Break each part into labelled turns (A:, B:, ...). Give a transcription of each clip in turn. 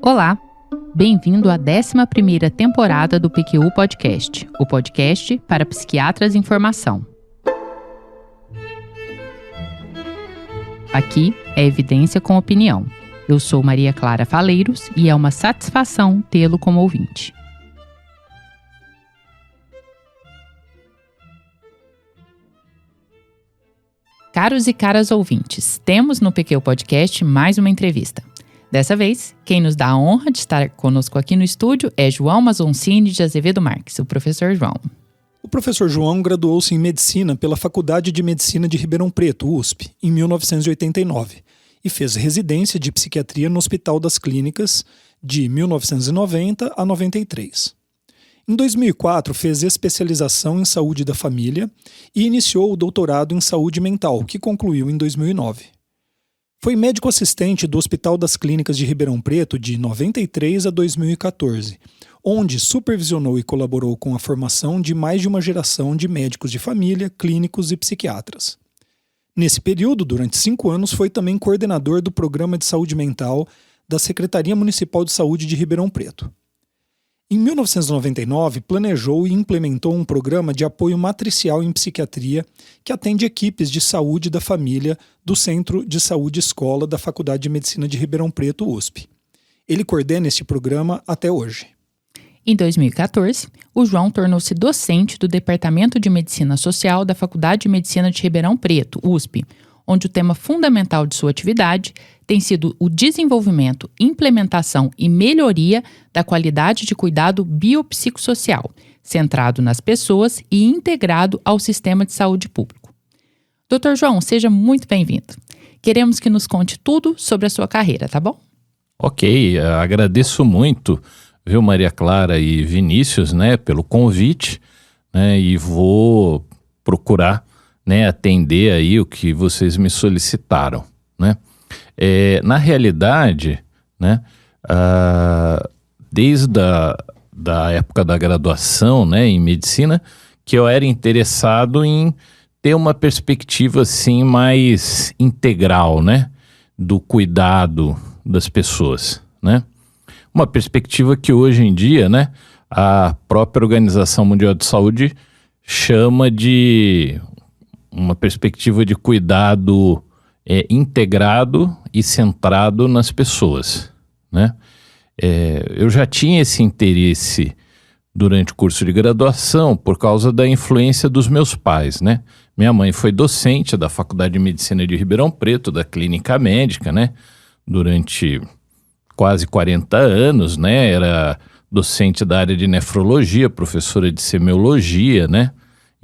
A: Olá, bem-vindo à 11ª temporada do PQU Podcast, o podcast para psiquiatras em formação. Aqui é evidência com opinião. Eu sou Maria Clara Faleiros e é uma satisfação tê-lo como ouvinte. Caros e caras ouvintes, temos no PQU Podcast mais uma entrevista. Dessa vez, quem nos dá a honra de estar conosco aqui no estúdio é João Mazoncini de Azevedo Marques, o professor João.
B: O professor João graduou-se em Medicina pela Faculdade de Medicina de Ribeirão Preto, USP, em 1989, e fez residência de Psiquiatria no Hospital das Clínicas de 1990 a 93. Em 2004, fez especialização em Saúde da Família e iniciou o doutorado em Saúde Mental, que concluiu em 2009. Foi médico assistente do Hospital das Clínicas de Ribeirão Preto de 93 a 2014, onde supervisionou e colaborou com a formação de mais de uma geração de médicos de família, clínicos e psiquiatras. Nesse período, durante 5 anos, foi também coordenador do Programa de Saúde Mental da Secretaria Municipal de Saúde de Ribeirão Preto. Em 1999, planejou e implementou um programa de apoio matricial em psiquiatria que atende equipes de saúde da família do Centro de Saúde Escola da Faculdade de Medicina de Ribeirão Preto, USP. Ele coordena este programa até hoje.
A: Em 2014, o João tornou-se docente do Departamento de Medicina Social da Faculdade de Medicina de Ribeirão Preto, USP, onde o tema fundamental de sua atividade tem sido o desenvolvimento, implementação e melhoria da qualidade de cuidado biopsicossocial, centrado nas pessoas e integrado ao sistema de saúde público. Dr. João, seja muito bem-vindo. Queremos que nos conte tudo sobre a sua carreira, tá bom?
C: Ok, agradeço muito, viu, Maria Clara e Vinícius, pelo convite, e vou procurar atender aí o que vocês me solicitaram, na realidade, desde da época da graduação, em medicina, que eu era interessado em ter uma perspectiva assim mais integral, do cuidado das pessoas, Uma perspectiva que hoje em dia, a própria Organização Mundial de Saúde chama de uma perspectiva de cuidado integrado e centrado nas pessoas, Eu já tinha esse interesse durante o curso de graduação por causa da influência dos meus pais, Minha mãe foi docente da Faculdade de Medicina de Ribeirão Preto, da Clínica Médica, durante quase 40 anos, Era docente da área de nefrologia, professora de semiologia,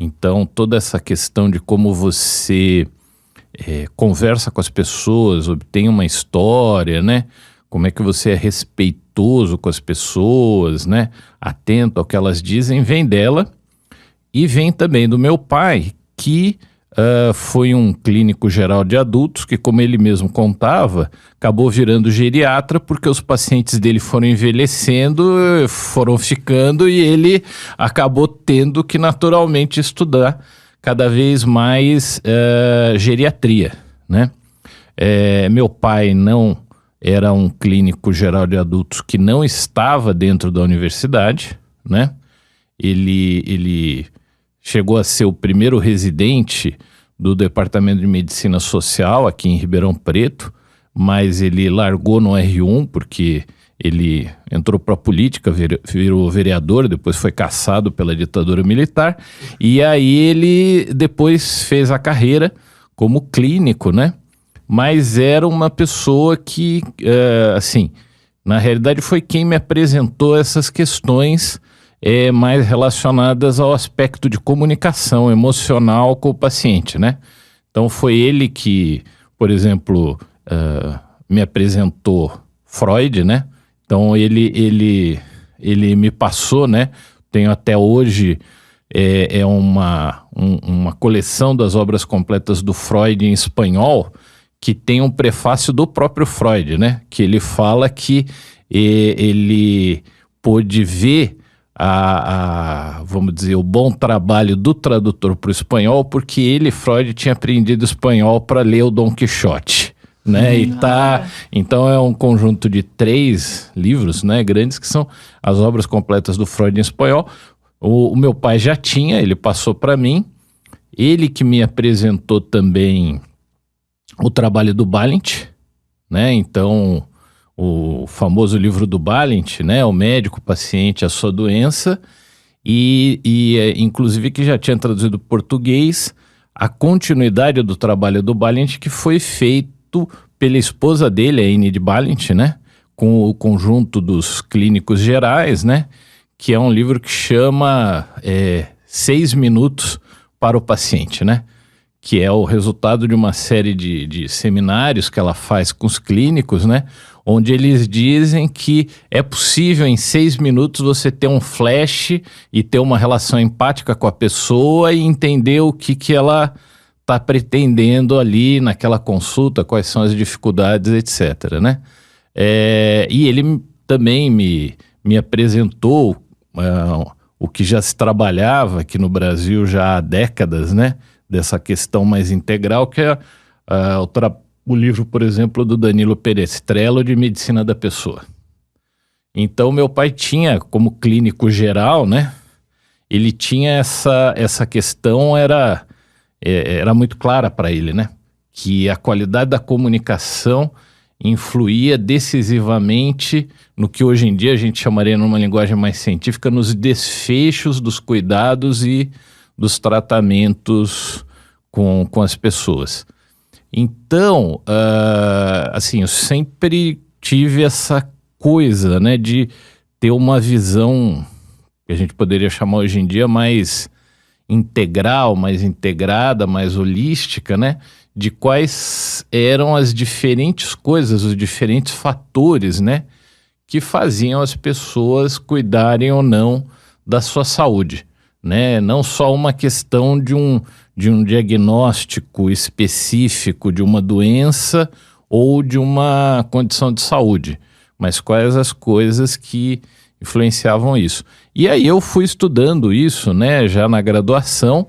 C: Então, toda essa questão de como você conversa com as pessoas, obtém uma história, Como é que você é respeitoso com as pessoas, Atento ao que elas dizem, vem dela. E vem também do meu pai, que foi um clínico geral de adultos, que, como ele mesmo contava, acabou virando geriatra porque os pacientes dele foram envelhecendo, foram ficando e ele acabou tendo que naturalmente estudar cada vez mais geriatria, Meu pai não era um clínico geral de adultos que não estava dentro da universidade, Ele chegou a ser o primeiro residente do Departamento de Medicina Social aqui em Ribeirão Preto, mas ele largou no R1 porque ele entrou para a política, virou vereador, depois foi cassado pela ditadura militar, e aí ele depois fez a carreira como clínico, Mas era uma pessoa que, na realidade foi quem me apresentou essas questões mais relacionadas ao aspecto de comunicação emocional com o paciente, Então foi ele que, por exemplo, me apresentou Freud, Então ele me passou, Tenho até hoje uma coleção das obras completas do Freud em espanhol, que tem um prefácio do próprio Freud, Que ele fala que ele pôde ver vamos dizer, o bom trabalho do tradutor para o espanhol, porque ele, Freud, tinha aprendido espanhol para ler o Dom Quixote, né? Então é um conjunto de 3 livros, né, grandes, que são as obras completas do Freud em espanhol. O meu pai já tinha, ele passou para mim, ele que me apresentou também o trabalho do Balint, né? Então, o famoso livro do Balint, né? O médico, o paciente, a sua doença, inclusive que já tinha traduzido para português a continuidade do trabalho do Balint, que foi feito pela esposa dele, a Enid Balint, né? Com o conjunto dos clínicos gerais, né? Que é um livro que chama 6 minutos para o paciente, né? Que é o resultado de uma série de seminários que ela faz com os clínicos, né? Onde eles dizem que é possível em 6 minutos você ter um flash e ter uma relação empática com a pessoa e entender o que ela está pretendendo ali naquela consulta, quais são as dificuldades, etc., né? E ele também me apresentou o que já se trabalhava aqui no Brasil já há décadas, né? Dessa questão mais integral, que é o livro, por exemplo, do Danilo Perestrello, de Medicina da Pessoa. Então, meu pai tinha, como clínico geral, né? Ele tinha essa questão, era muito clara para ele, né? Que a qualidade da comunicação influía decisivamente no que hoje em dia a gente chamaria, numa linguagem mais científica, nos desfechos dos cuidados e dos tratamentos com as pessoas. Então, assim, eu sempre tive essa coisa, né, de ter uma visão que a gente poderia chamar hoje em dia mais integral, mais integrada, mais holística, né, de quais eram as diferentes coisas, os diferentes fatores, né, que faziam as pessoas cuidarem ou não da sua saúde, né? Não só uma questão de um diagnóstico específico de uma doença ou de uma condição de saúde, mas quais as coisas que influenciavam isso. E aí eu fui estudando isso, né, já na graduação,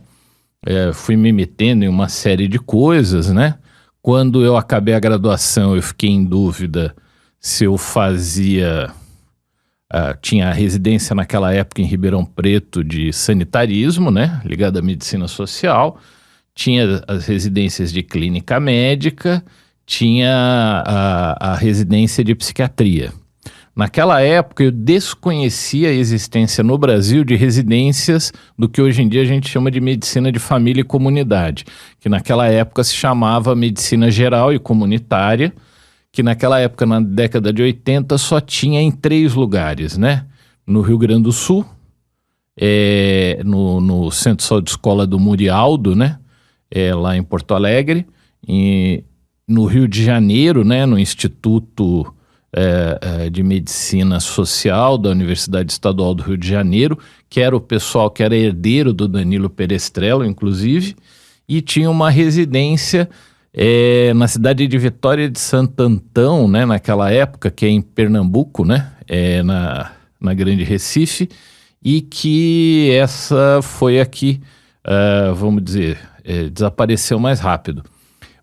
C: fui me metendo em uma série de coisas, né? Quando eu acabei a graduação, eu fiquei em dúvida se eu fazia... tinha a residência naquela época em Ribeirão Preto de sanitarismo, né? Ligada à medicina social. Tinha as residências de clínica médica, tinha a residência de psiquiatria. Naquela época eu desconhecia a existência no Brasil de residências do que hoje em dia a gente chama de medicina de família e comunidade, que naquela época se chamava medicina geral e comunitária, que naquela época, na década de 80, só tinha em 3 lugares, né? No Rio Grande do Sul, no Centro de Saúde Escola do Murialdo, né? Lá em Porto Alegre, e no Rio de Janeiro, né? No Instituto de Medicina Social da Universidade Estadual do Rio de Janeiro, que era o pessoal que era herdeiro do Danilo Perestrello, inclusive, e tinha uma residência na cidade de Vitória de Santo Antão, né, naquela época, que é em Pernambuco, né, na Grande Recife, e que essa foi aqui, vamos dizer, desapareceu mais rápido.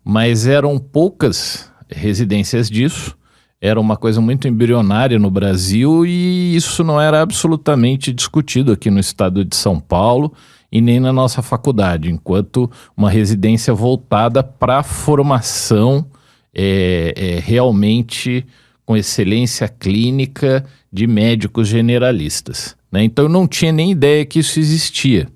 C: Mas eram poucas residências disso, era uma coisa muito embrionária no Brasil e isso não era absolutamente discutido aqui no estado de São Paulo e nem na nossa faculdade, enquanto uma residência voltada para a formação realmente com excelência clínica de médicos generalistas, né? Então eu não tinha nem ideia que isso existia.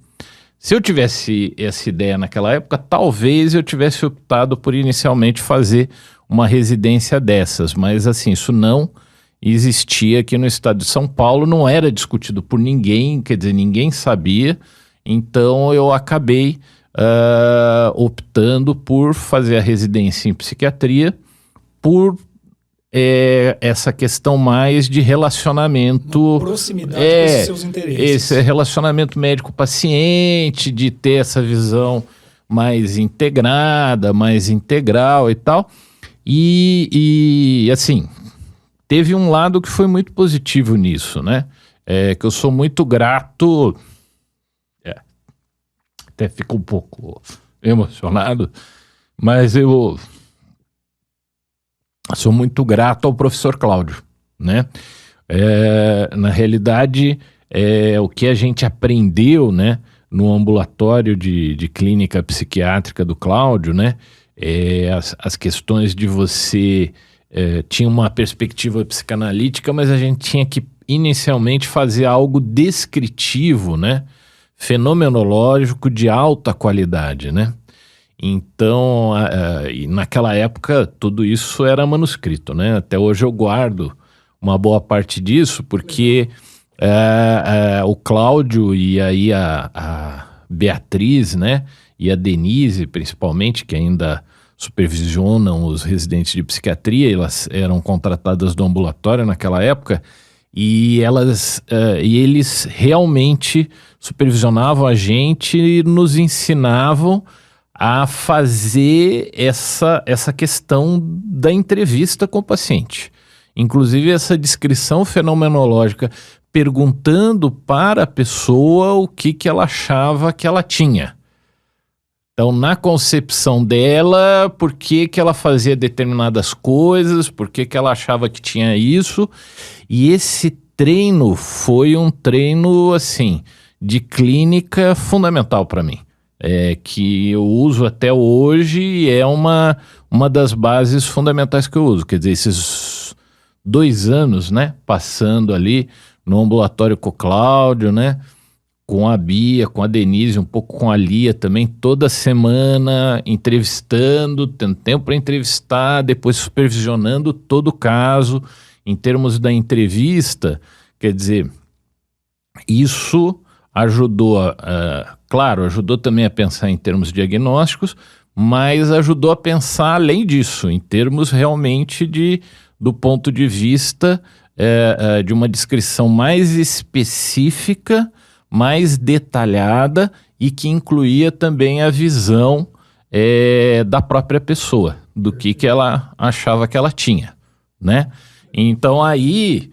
C: Se eu tivesse essa ideia naquela época, talvez eu tivesse optado por inicialmente fazer uma residência dessas, mas assim, isso não existia aqui no estado de São Paulo, não era discutido por ninguém, quer dizer, ninguém sabia, então eu acabei optando por fazer a residência em psiquiatria por essa questão mais de relacionamento,
B: proximidade com os seus interesses.
C: Esse relacionamento médico-paciente, de ter essa visão mais integrada, mais integral e tal. E assim, teve um lado que foi muito positivo nisso, né? que eu sou muito grato, até fico um pouco emocionado, mas eu sou muito grato ao professor Cláudio, né? Na realidade, o que a gente aprendeu, né, no ambulatório de clínica psiquiátrica do Cláudio, né, as questões de você tinha uma perspectiva psicanalítica, mas a gente tinha que inicialmente fazer algo descritivo, né, fenomenológico de alta qualidade, né? Então, e naquela época, tudo isso era manuscrito, né? Até hoje eu guardo uma boa parte disso, porque o Cláudio e aí a Beatriz, né? E a Denise, principalmente, que ainda supervisionam os residentes de psiquiatria, elas eram contratadas do ambulatório naquela época, e eles realmente supervisionavam a gente e nos ensinavam a fazer essa questão da entrevista com o paciente. Inclusive essa descrição fenomenológica, perguntando para a pessoa o que ela achava que ela tinha. Então, na concepção dela, por que ela fazia determinadas coisas, por que ela achava que tinha isso. E esse treino foi um treino, assim, de clínica fundamental para mim. Que eu uso até hoje e é uma das bases fundamentais que eu uso. Quer dizer, esses 2 anos, né, passando ali no ambulatório com o Cláudio, né, com a Bia, com a Denise, um pouco com a Lia também, toda semana entrevistando, tendo tempo para entrevistar, depois supervisionando todo o caso. Em termos da entrevista, quer dizer, isso ajudou, claro, ajudou também a pensar em termos diagnósticos, mas ajudou a pensar além disso, em termos realmente do ponto de vista de uma descrição mais específica, mais detalhada e que incluía também a visão da própria pessoa, do que ela achava que ela tinha, né? Então aí,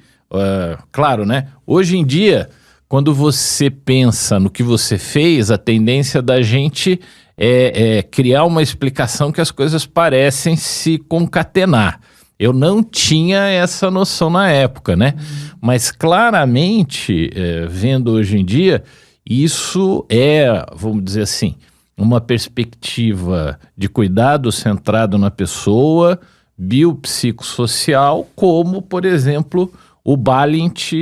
C: claro, né? Hoje em dia, quando você pensa no que você fez, a tendência da gente é criar uma explicação que as coisas parecem se concatenar. Eu não tinha essa noção na época, né? Mas claramente, vendo hoje em dia, isso vamos dizer assim, uma perspectiva de cuidado centrado na pessoa, biopsicossocial, como, por exemplo, o Balint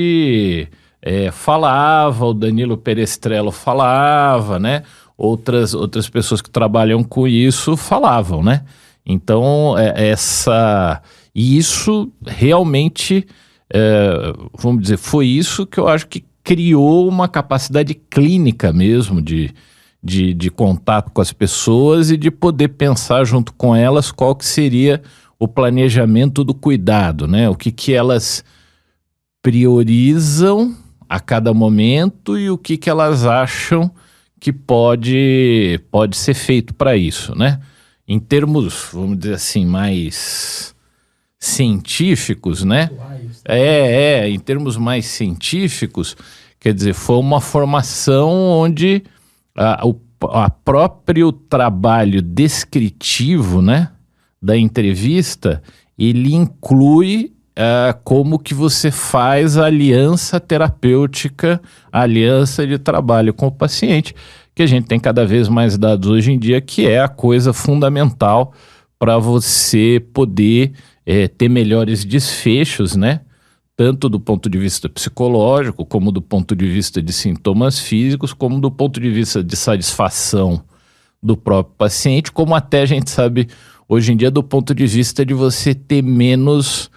C: falava, o Danilo Perestrello falava, né? Outras pessoas que trabalham com isso falavam, né? Então, e isso realmente, vamos dizer, foi isso que eu acho que criou uma capacidade clínica mesmo de contato com as pessoas e de poder pensar junto com elas qual que seria o planejamento do cuidado, né? O que elas priorizam a cada momento e o que elas acham que pode ser feito para isso, né? Em termos, vamos dizer assim, mais científicos, né? Em termos mais científicos, quer dizer, foi uma formação onde o próprio trabalho descritivo, né, da entrevista, ele inclui como que você faz a aliança terapêutica, a aliança de trabalho com o paciente, que a gente tem cada vez mais dados hoje em dia, que é a coisa fundamental para você poder ter melhores desfechos, né? Tanto do ponto de vista psicológico, como do ponto de vista de sintomas físicos, como do ponto de vista de satisfação do próprio paciente, como até a gente sabe hoje em dia do ponto de vista de você ter menos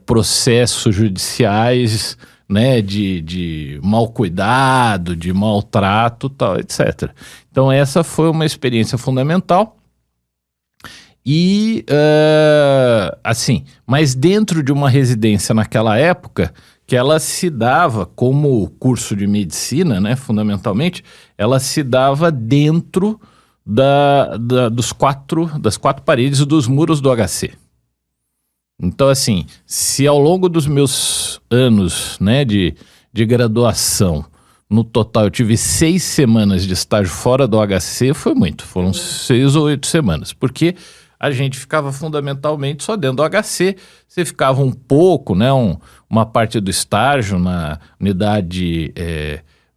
C: processos judiciais, né, de mau cuidado, de maltrato, tal, etc. Então essa foi uma experiência fundamental. E, assim, mas dentro de uma residência naquela época, que ela se dava como curso de medicina, né, fundamentalmente, ela se dava dentro das quatro paredes dos muros do HC. Então, assim, se ao longo dos meus anos, né, de de graduação, no total eu tive 6 semanas de estágio fora do HC, foi muito, foram 6 ou 8 semanas, porque a gente ficava fundamentalmente só dentro do HC, você ficava um pouco, né, uma parte do estágio na unidade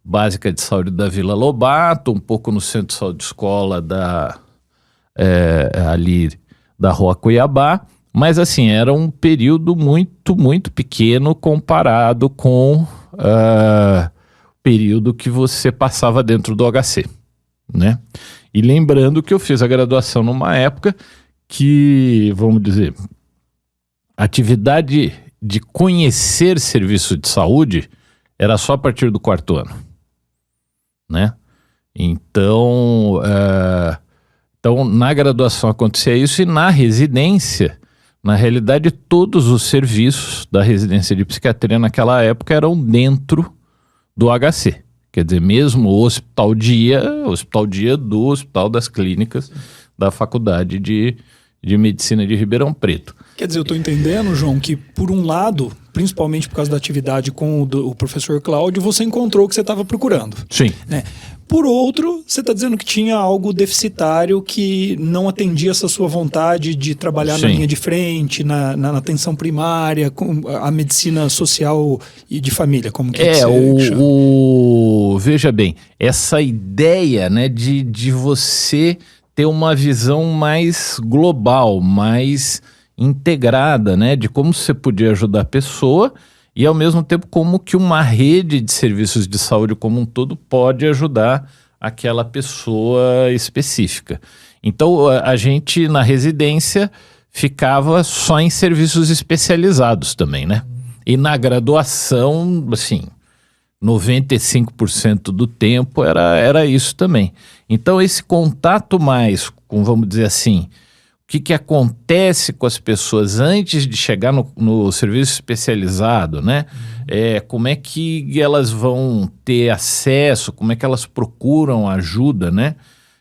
C: básica de saúde da Vila Lobato, um pouco no centro de saúde escola ali da Rua Cuiabá, mas assim, era um período muito, muito pequeno comparado com o período que você passava dentro do HC, né? E lembrando que eu fiz a graduação numa época que, vamos dizer, a atividade de conhecer serviço de saúde era só a partir do 4º ano, né? Então, na graduação acontecia isso e na residência, na realidade, todos os serviços da residência de psiquiatria naquela época eram dentro do HC. Quer dizer, mesmo o hospital dia do Hospital das Clínicas da Faculdade de Medicina de Ribeirão Preto.
B: Quer dizer, eu estou entendendo, João, que por um lado, principalmente por causa da atividade com o professor Cláudio, você encontrou o que você estava procurando.
C: Sim.
B: Né? Por outro, você está dizendo que tinha algo deficitário que não atendia essa sua vontade de trabalhar
C: Sim.
B: na linha de frente, na atenção primária, com a medicina social e de família, como que você chama?
C: Veja bem, essa ideia, né, de você ter uma visão mais global, mais integrada, né, de como você podia ajudar a pessoa e ao mesmo tempo como que uma rede de serviços de saúde como um todo pode ajudar aquela pessoa específica. Então a gente na residência ficava só em serviços especializados também, né? E na graduação, assim, 95% do tempo era isso também. Então esse contato mais com, vamos dizer assim, o que acontece com as pessoas antes de chegar no serviço especializado, né? Como é que elas vão ter acesso, como é que elas procuram ajuda, né?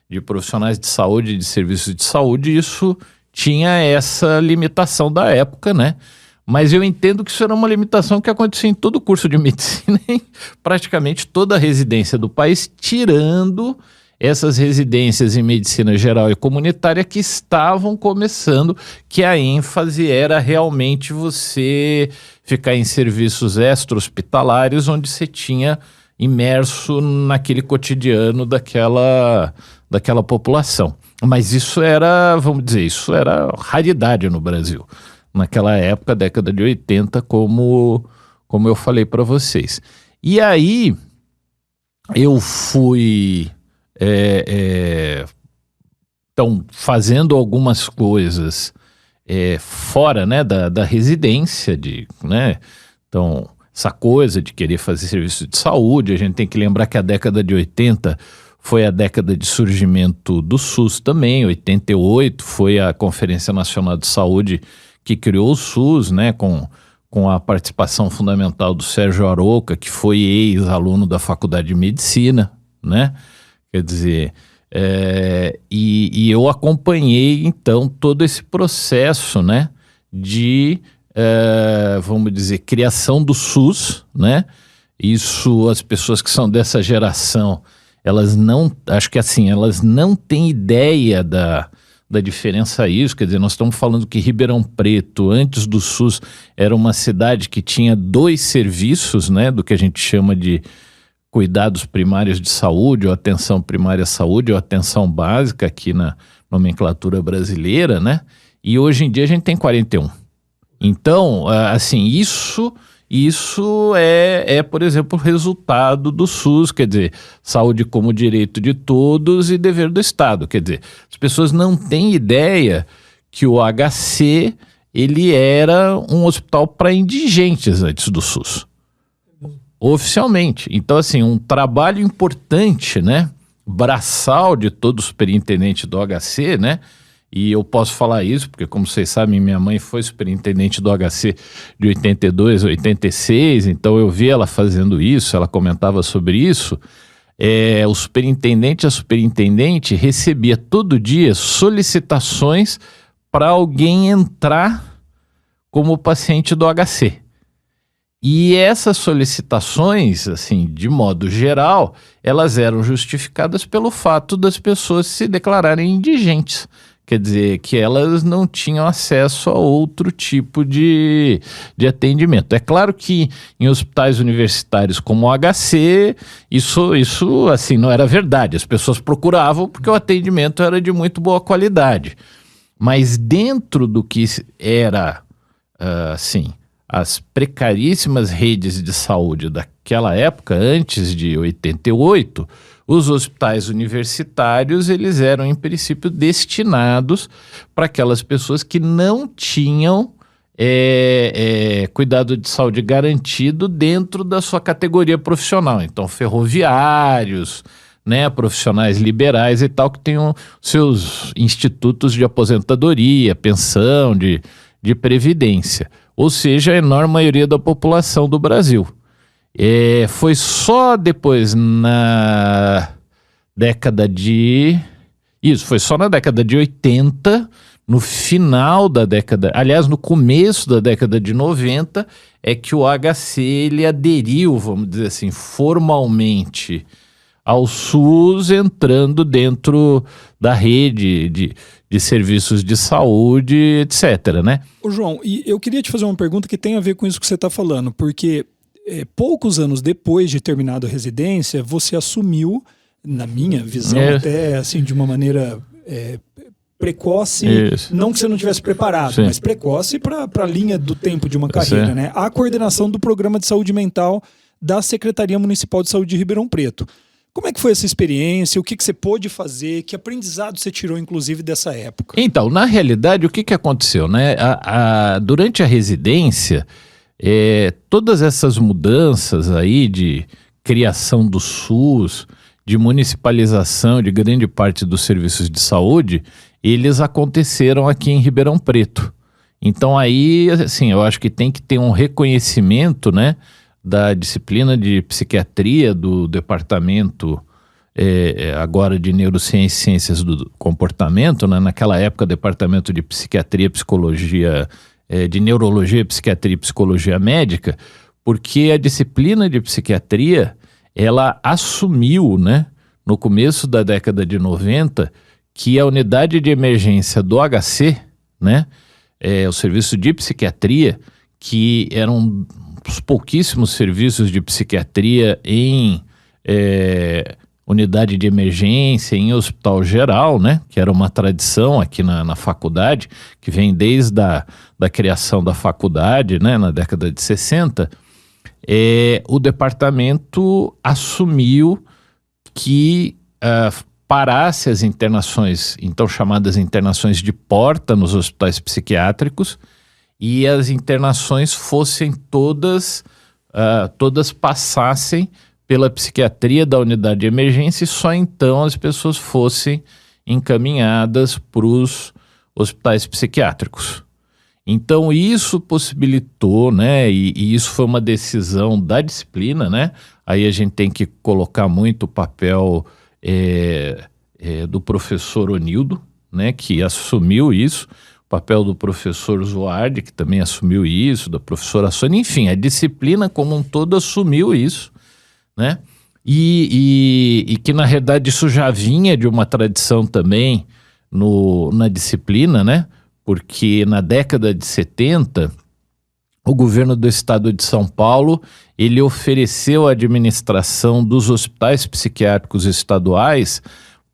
C: De profissionais de saúde, de serviços de saúde, isso tinha essa limitação da época, né? Mas eu entendo que isso era uma limitação que acontecia em todo o curso de medicina, em praticamente toda a residência do país, tirando essas residências em medicina geral e comunitária que estavam começando, que a ênfase era realmente você ficar em serviços extra-hospitalares, onde você tinha imerso naquele cotidiano daquela população. Mas isso era, vamos dizer, isso era raridade no Brasil. Naquela época, década de 80, como eu falei para vocês. E aí, eu fui então, fazendo algumas coisas fora, né, da residência, né? Então, essa coisa de querer fazer serviço de saúde, a gente tem que lembrar que a década de 80 foi a década de surgimento do SUS também. 88 foi a Conferência Nacional de Saúde que criou o SUS, né, com a participação fundamental do Sérgio Arouca, que foi ex-aluno da Faculdade de Medicina, né? Quer dizer, e eu acompanhei, então, todo esse processo, né, de, vamos dizer, criação do SUS, né? Isso, as pessoas que são dessa geração, elas não, acho que assim, elas não têm ideia da diferença isso. Quer dizer, nós estamos falando que Ribeirão Preto, antes do SUS, era uma cidade que tinha 2 serviços, né, do que a gente chama de cuidados primários de saúde, ou atenção primária à saúde, ou atenção básica aqui na nomenclatura brasileira, né? E hoje em dia a gente tem 41. Então, assim, isso por exemplo, resultado do SUS, quer dizer, saúde como direito de todos e dever do Estado. Quer dizer, as pessoas não têm ideia que o HC, ele era um hospital para indigentes antes do SUS. Oficialmente. Então, assim, um trabalho importante, né, braçal de todo superintendente do HC, né, e eu posso falar isso porque, como vocês sabem, minha mãe foi superintendente do HC de 82 a 86, então eu vi ela fazendo isso, ela comentava sobre isso. O superintendente, a superintendente recebia todo dia solicitações para alguém entrar como paciente do HC. E essas solicitações, assim, de modo geral, elas eram justificadas pelo fato das pessoas se declararem indigentes. Quer dizer, que elas não tinham acesso a outro tipo de atendimento. É claro que em hospitais universitários como o HC, isso assim, não era verdade. As pessoas procuravam porque o atendimento era de muito boa qualidade. Mas dentro do que era, assim, as precaríssimas redes de saúde daquela época, antes de 88, os hospitais universitários, eles eram, em princípio, destinados para aquelas pessoas que não tinham cuidado de saúde garantido dentro da sua categoria profissional. Então, ferroviários, né, profissionais liberais e tal, que tenham seus institutos de aposentadoria, pensão, de previdência. Ou seja, a enorme maioria da população do Brasil. Foi só depois foi só na década de 80, no final da década, aliás, no começo da década de 90, é que o HC ele aderiu, vamos dizer assim, formalmente ao SUS, entrando dentro da rede de serviços de saúde, etc., né?
B: Ô João, e eu queria te fazer uma pergunta que tem a ver com isso que você está falando, porque poucos anos depois de terminado a residência, você assumiu, na minha visão, até assim, de uma maneira precoce, não que você não tivesse preparado, mas precoce para a linha do tempo de uma carreira, né? A coordenação do Programa de Saúde Mental da Secretaria Municipal de Saúde de Ribeirão Preto. Como é que foi essa experiência? O que você pôde fazer? Que aprendizado você tirou, inclusive, dessa época?
C: Então, na realidade, o que aconteceu, né? Durante a residência, todas essas mudanças aí de criação do SUS, de municipalização de grande parte dos serviços de saúde, eles aconteceram aqui em Ribeirão Preto. Então aí, assim, eu acho que tem que ter um reconhecimento, né, da disciplina de psiquiatria do departamento agora de neurociência e ciências do comportamento, né? Naquela época, departamento de psiquiatria, psicologia, de neurologia, psiquiatria e psicologia médica, porque a disciplina de psiquiatria, ela assumiu, né, no começo da década de 90, que a unidade de emergência do HC, né, o serviço de psiquiatria, que eram os pouquíssimos serviços de psiquiatria em unidade de emergência, em hospital geral, né, que era uma tradição aqui na faculdade, que vem desde da criação da faculdade, né, na década de 60, o departamento assumiu que parasse as internações, então chamadas internações de porta nos hospitais psiquiátricos, e as internações fossem todas passassem pela psiquiatria da unidade de emergência, e só então as pessoas fossem encaminhadas para os hospitais psiquiátricos. Então isso possibilitou, né, e isso foi uma decisão da disciplina, né, aí a gente tem que colocar muito o papel do professor Onildo, né, que assumiu isso, o papel do professor Zoardi, que também assumiu isso, da professora Sônia, enfim, a disciplina como um todo assumiu isso, né, e que na realidade isso já vinha de uma tradição também na disciplina, né, porque na década de 70, o governo do estado de São Paulo, ele ofereceu a administração dos hospitais psiquiátricos estaduais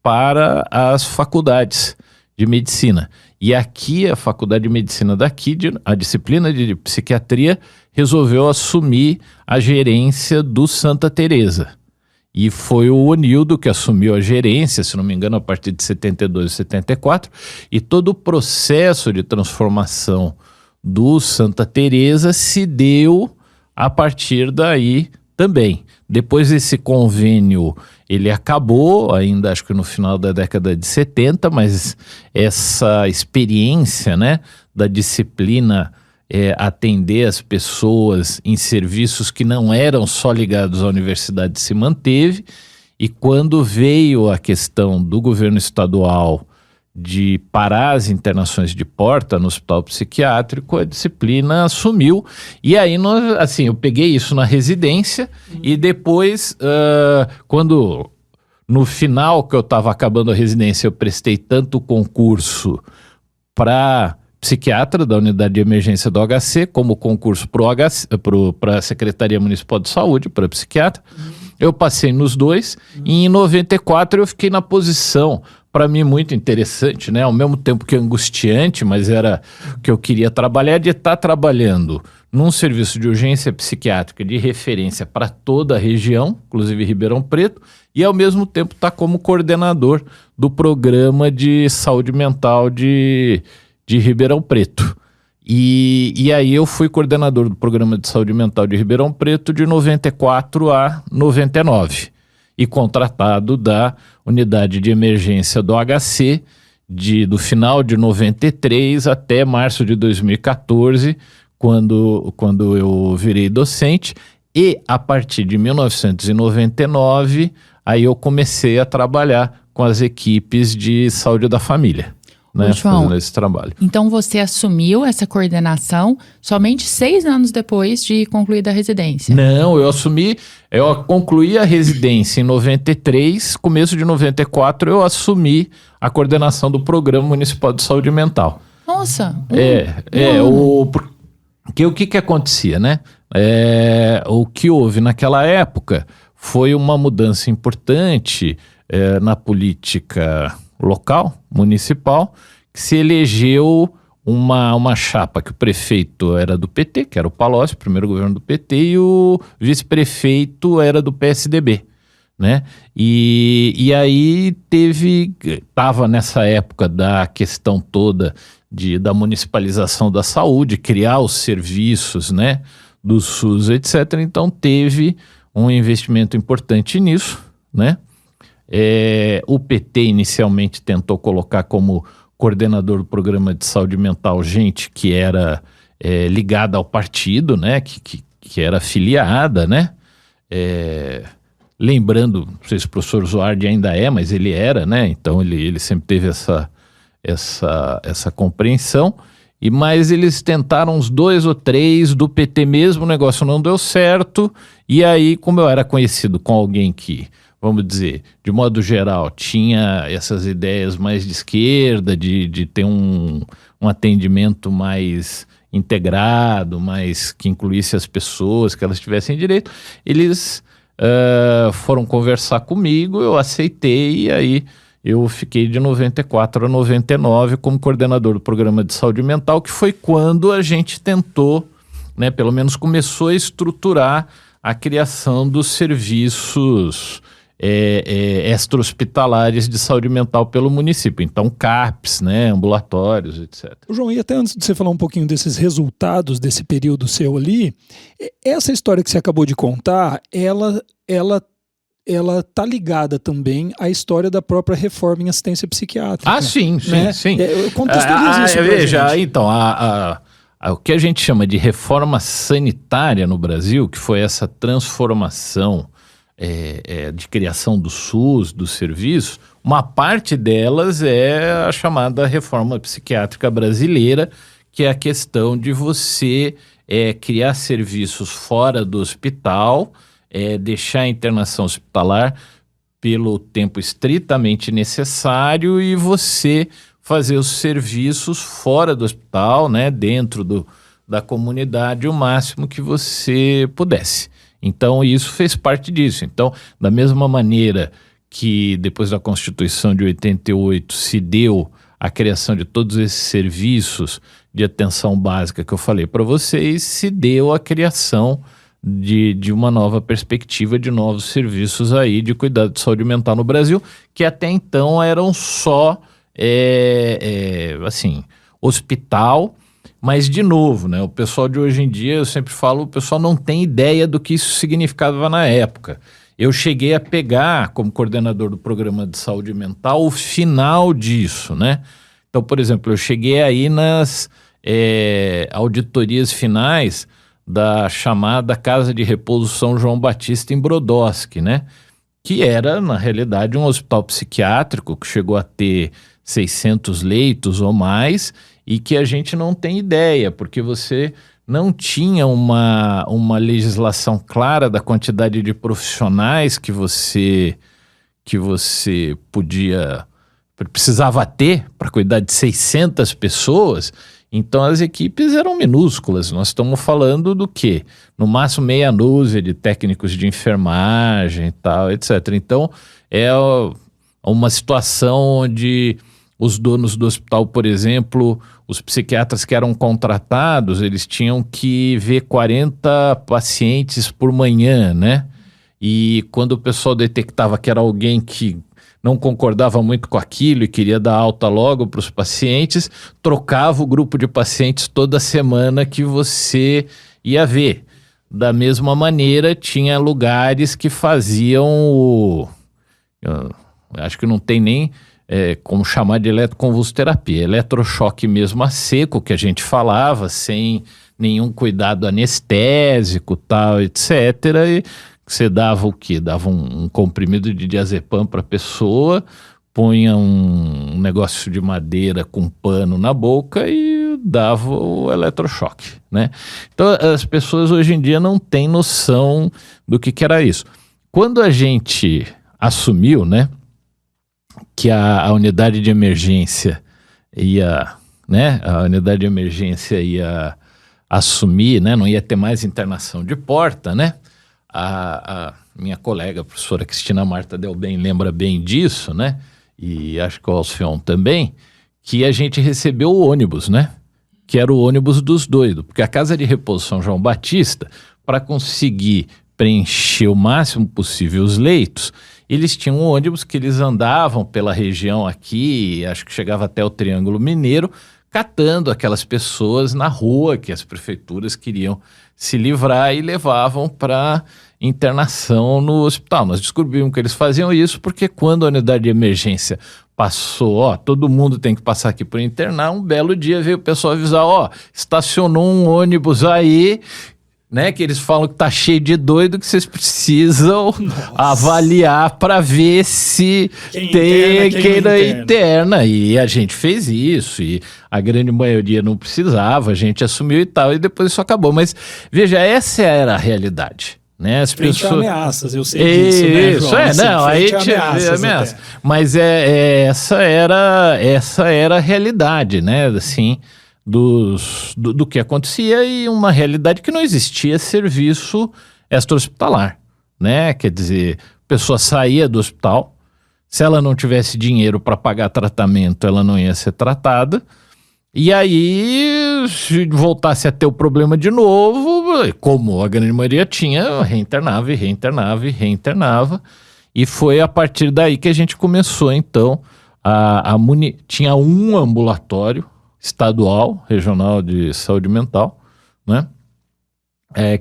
C: para as faculdades de medicina. E aqui, a faculdade de medicina daqui, a disciplina de psiquiatria, resolveu assumir a gerência do Santa Teresa. E foi o Onildo que assumiu a gerência, se não me engano, a partir de 72 e 74, e todo o processo de transformação do Santa Teresa se deu a partir daí também. Depois esse convênio, ele acabou, ainda acho que no final da década de 70, mas essa experiência, né, da disciplina atender as pessoas em serviços que não eram só ligados à universidade se manteve, e quando veio a questão do governo estadual de parar as internações de porta no hospital psiquiátrico, a disciplina sumiu. E aí, eu peguei isso na residência e depois, quando no final que eu estava acabando a residência, eu prestei tanto concurso para psiquiatra da unidade de emergência do HC, como concurso para a Secretaria Municipal de Saúde, para psiquiatra. Eu passei nos dois e em 94 eu fiquei na posição, para mim muito interessante, né? Ao mesmo tempo que angustiante, mas era o que eu queria trabalhar, de estar trabalhando num serviço de urgência psiquiátrica de referência para toda a região, inclusive Ribeirão Preto, e ao mesmo tempo estar como coordenador do programa de saúde mental de Ribeirão Preto. E aí eu fui coordenador do programa de saúde mental de Ribeirão Preto de 94 a 99 e contratado da unidade de emergência do HC do final de 93 até março de 2014, quando eu virei docente, e a partir de 1999 aí eu comecei a trabalhar com as equipes de saúde da família. Né,
A: João,
C: fazendo esse trabalho.
A: Então você assumiu essa coordenação somente 6 anos depois de concluída a residência?
C: Não, eu concluí a residência em 93, começo de 94 eu assumi a coordenação do Programa Municipal de Saúde Mental.
A: Nossa!
C: Porque o que acontecia, né? O que houve naquela época foi uma mudança importante na política local, municipal, que se elegeu uma chapa que o prefeito era do PT, que era o Palocci, o primeiro governo do PT, e o vice-prefeito era do PSDB, né? E aí estava nessa época da questão toda da municipalização da saúde, criar os serviços, né, do SUS, etc. Então teve um investimento importante nisso, né? O PT inicialmente tentou colocar como coordenador do programa de saúde mental gente que era ligada ao partido, né? Que era afiliada, né? Lembrando, não sei se o professor Zuardi ainda mas ele era, né? Então ele sempre teve essa compreensão. Mas eles tentaram uns 2 ou 3 do PT mesmo, o negócio não deu certo. E aí, como eu era conhecido com alguém que, vamos dizer, de modo geral, tinha essas ideias mais de esquerda, de ter um atendimento mais integrado, mais que incluísse as pessoas, que elas tivessem direito, eles foram conversar comigo, eu aceitei e aí eu fiquei de 94 a 99 como coordenador do programa de saúde mental, que foi quando a gente tentou, né, pelo menos começou a estruturar a criação dos serviços extra-hospitalares de saúde mental pelo município. Então, CAPs, né, ambulatórios, etc.
B: João, e até antes de você falar um pouquinho desses resultados desse período seu ali, essa história que você acabou de contar, ela tá ligada também à história da própria reforma em assistência psiquiátrica.
C: Ah, sim,
B: né?
C: sim.
B: Contextualiza isso pra
C: veja,
B: gente.
C: Então, o que a gente chama de reforma sanitária no Brasil, que foi essa transformação de criação do SUS, do serviço, uma parte delas é a chamada reforma psiquiátrica brasileira, que é a questão de você criar serviços fora do hospital, deixar a internação hospitalar pelo tempo estritamente necessário e você fazer os serviços fora do hospital, né, dentro da comunidade, o máximo que você pudesse. Então, isso fez parte disso. Então, da mesma maneira que depois da Constituição de 88 se deu a criação de todos esses serviços de atenção básica que eu falei para vocês, se deu a criação de uma nova perspectiva de novos serviços aí de cuidado de saúde mental no Brasil, que até então eram só, hospital. Mas, de novo, né, o pessoal de hoje em dia, eu sempre falo, o pessoal não tem ideia do que isso significava na época. Eu cheguei a pegar, como coordenador do programa de saúde mental, o final disso, né? Então, por exemplo, eu cheguei aí nas auditorias finais da chamada Casa de Repouso São João Batista em Brodowski, né? que era, na realidade, um hospital psiquiátrico que chegou a ter 600 leitos ou mais, e que a gente não tem ideia, porque você não tinha uma legislação clara da quantidade de profissionais que você precisava ter para cuidar de 600 pessoas. Então as equipes eram minúsculas. Nós estamos falando do quê? No máximo meia dúzia de técnicos de enfermagem e tal, etc. Então é uma situação onde os donos do hospital, por exemplo, os psiquiatras que eram contratados, eles tinham que ver 40 pacientes por manhã, né? E quando o pessoal detectava que era alguém que não concordava muito com aquilo e queria dar alta logo para os pacientes, trocava o grupo de pacientes toda semana que você ia ver. Da mesma maneira, tinha lugares que faziam acho que não tem nem como chamar de eletroconvulsoterapia, eletrochoque mesmo a seco, que a gente falava, sem nenhum cuidado anestésico, tal, etc. E você dava o quê? Dava um comprimido de diazepam para a pessoa, punha um negócio de madeira com pano na boca e dava o eletrochoque, né? Então as pessoas hoje em dia não têm noção do que era isso. Quando a gente assumiu, né, que a unidade de emergência ia, né, a unidade de emergência ia assumir, né, não ia ter mais internação de porta, né? A minha colega, a professora Cristina Marta Delbem, lembra bem disso, né? E acho que o Alcion também, que a gente recebeu o ônibus, né? Que era o ônibus dos doidos, porque a Casa de Repouso São João Batista, para conseguir preencher o máximo possível os leitos, eles tinham um ônibus que eles andavam pela região aqui, acho que chegava até o Triângulo Mineiro, catando aquelas pessoas na rua que as prefeituras queriam se livrar e levavam para internação no hospital. Nós descobrimos que eles faziam isso porque quando a unidade de emergência passou, todo mundo tem que passar aqui por internar, um belo dia veio o pessoal avisar, estacionou um ônibus aí, né, que eles falam que tá cheio de doido, que vocês precisam avaliar para ver se tem quem não interna. E a gente fez isso, e a grande maioria não precisava, a gente assumiu e tal, e depois isso acabou. Mas veja, essa era a realidade, né? As
B: frente
C: pessoas...
B: a ameaças, eu sei disso, né, João?
C: Isso,
B: assim,
C: não, aí tinha ameaça. Mas essa era a realidade, né, assim, do que acontecia, e uma realidade que não existia serviço extra-hospitalar, né? Quer dizer, a pessoa saía do hospital, se ela não tivesse dinheiro para pagar tratamento, ela não ia ser tratada, e aí, se voltasse a ter o problema de novo, como a grande maioria tinha, reinternava, e foi a partir daí que a gente começou, então, tinha um ambulatório estadual, regional de saúde mental, né?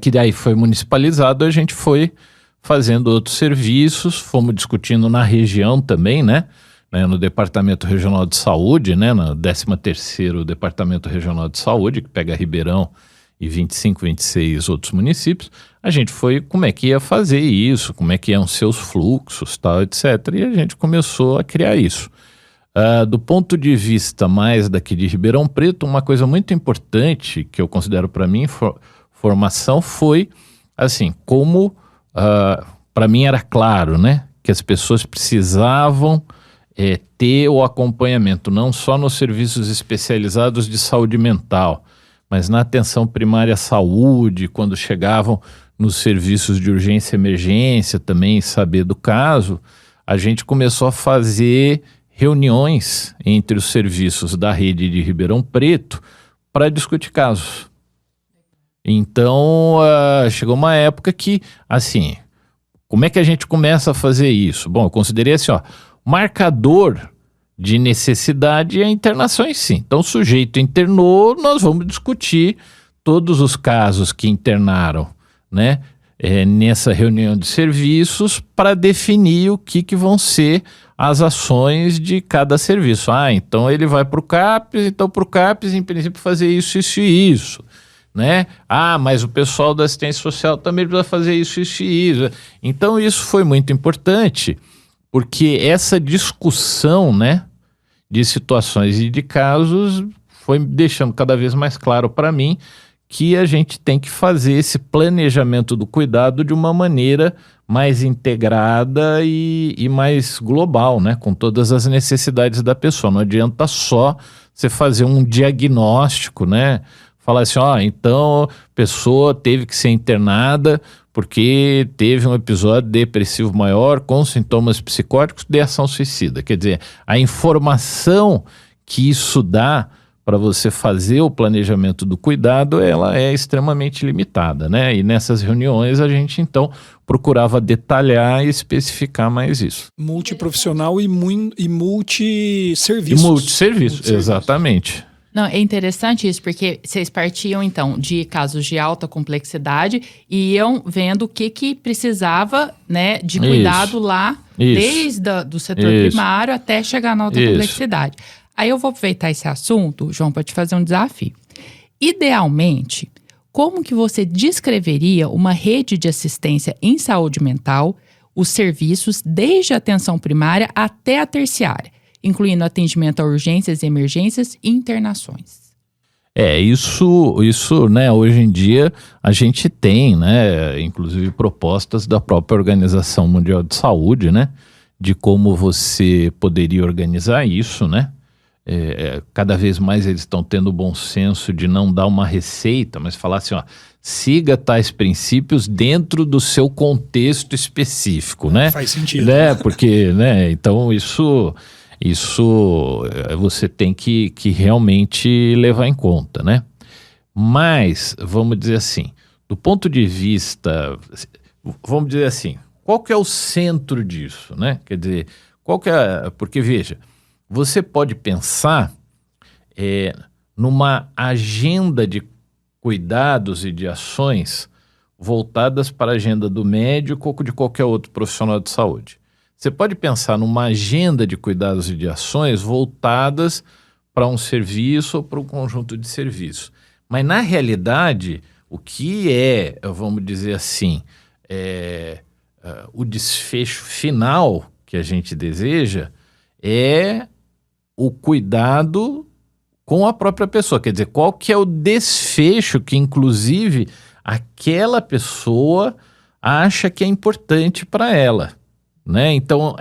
C: Que daí foi municipalizado, a gente foi fazendo outros serviços, fomos discutindo na região também, né? No Departamento Regional de Saúde, né? No 13º Departamento Regional de Saúde, que pega Ribeirão e 25, 26 outros municípios, a gente foi como é que ia fazer isso, como é que iam ser os fluxos, tal, etc. E a gente começou a criar isso. Do ponto de vista mais daqui de Ribeirão Preto, uma coisa muito importante que eu considero para mim formação foi, assim, como para mim era claro, né, que as pessoas precisavam ter o acompanhamento, não só nos serviços especializados de saúde mental, mas na atenção primária à saúde, quando chegavam nos serviços de urgência e emergência também, saber do caso, a gente começou a fazer reuniões entre os serviços da rede de Ribeirão Preto para discutir casos. Então, chegou uma época que, assim, como é que a gente começa a fazer isso? Bom, eu considerei assim, marcador de necessidade é a internação em si. Então, o sujeito internou, nós vamos discutir todos os casos que internaram, né, nessa reunião de serviços para definir o que vão ser as ações de cada serviço. Então ele vai para o CAPS, então para o CAPS, em princípio, fazer isso, isso e isso, né? Ah, mas o pessoal da assistência social também precisa fazer isso, isso e isso. Então isso foi muito importante, porque essa discussão, né, de situações e de casos foi deixando cada vez mais claro para mim que a gente tem que fazer esse planejamento do cuidado de uma maneira mais integrada e mais global, né? Com todas as necessidades da pessoa. Não adianta só você fazer um diagnóstico, né? Falar assim, então a pessoa teve que ser internada porque teve um episódio depressivo maior com sintomas psicóticos de ação suicida. Quer dizer, a informação que isso dá para você fazer o planejamento do cuidado, ela é extremamente limitada, né? E nessas reuniões a gente, então, procurava detalhar e especificar mais isso.
B: Multiprofissional e multisserviços.
C: E multisserviço, exatamente.
A: Não, é interessante isso, porque vocês partiam, então, de casos de alta complexidade e iam vendo o que precisava, né, de cuidado lá, desde o setor primário até chegar na alta complexidade. Aí eu vou aproveitar esse assunto, João, para te fazer um desafio. Idealmente, como que você descreveria uma rede de assistência em saúde mental, os serviços desde a atenção primária até a terciária, incluindo atendimento a urgências, emergências e internações?
C: Isso, né, hoje em dia a gente tem, né, inclusive propostas da própria Organização Mundial de Saúde, né, de como você poderia organizar isso, né? Cada vez mais eles estão tendo o bom senso de não dar uma receita, mas falar assim, siga tais princípios dentro do seu contexto específico, né?
B: Faz sentido.
C: Né? Porque, né, então isso você tem que realmente levar em conta, né? Mas, vamos dizer assim, do ponto de vista, vamos dizer assim, qual que é o centro disso, né? Quer dizer, porque veja, você pode pensar numa agenda de cuidados e de ações voltadas para a agenda do médico ou de qualquer outro profissional de saúde. Você pode pensar numa agenda de cuidados e de ações voltadas para um serviço ou para um conjunto de serviços. Mas, na realidade, o que vamos dizer assim, o desfecho final que a gente deseja é o cuidado com a própria pessoa. Quer dizer, qual que é o desfecho que, inclusive, aquela pessoa acha que é importante para ela, né? Então,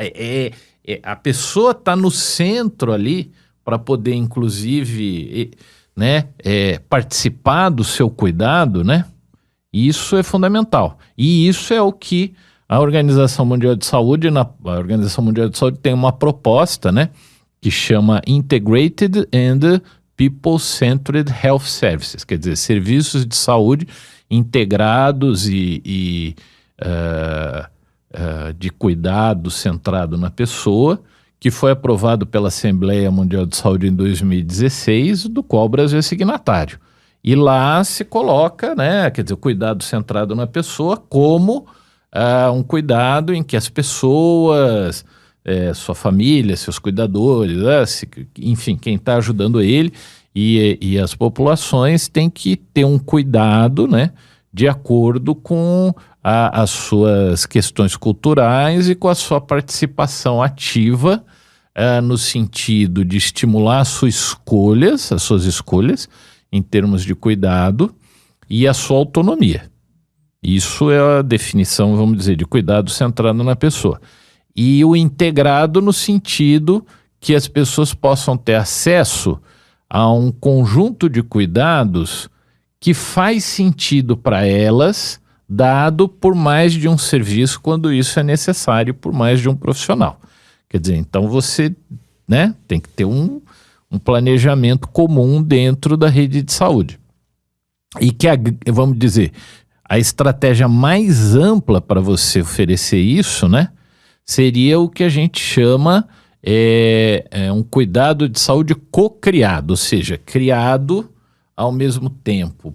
C: a pessoa está no centro ali para poder, inclusive, né, participar do seu cuidado, né? Isso é fundamental. E isso é o que a Organização Mundial de Saúde, tem uma proposta, né, que chama Integrated and People-Centered Health Services, quer dizer, serviços de saúde integrados e de cuidado centrado na pessoa, que foi aprovado pela Assembleia Mundial de Saúde em 2016, do qual o Brasil é signatário. E lá se coloca, né, quer dizer, o cuidado centrado na pessoa como um cuidado em que as pessoas, sua família, seus cuidadores, enfim, quem está ajudando ele e as populações tem que ter um cuidado, né, de acordo com as suas questões culturais e com a sua participação ativa no sentido de estimular as suas escolhas em termos de cuidado e a sua autonomia. Isso é a definição, vamos dizer, de cuidado centrado na pessoa. E o integrado no sentido que as pessoas possam ter acesso a um conjunto de cuidados que faz sentido para elas, dado por mais de um serviço, quando isso é necessário, por mais de um profissional. Quer dizer, então você, né, tem que ter um planejamento comum dentro da rede de saúde. E que, vamos dizer, a estratégia mais ampla para você oferecer isso, né, seria o que a gente chama um cuidado de saúde co-criado, ou seja, criado ao mesmo tempo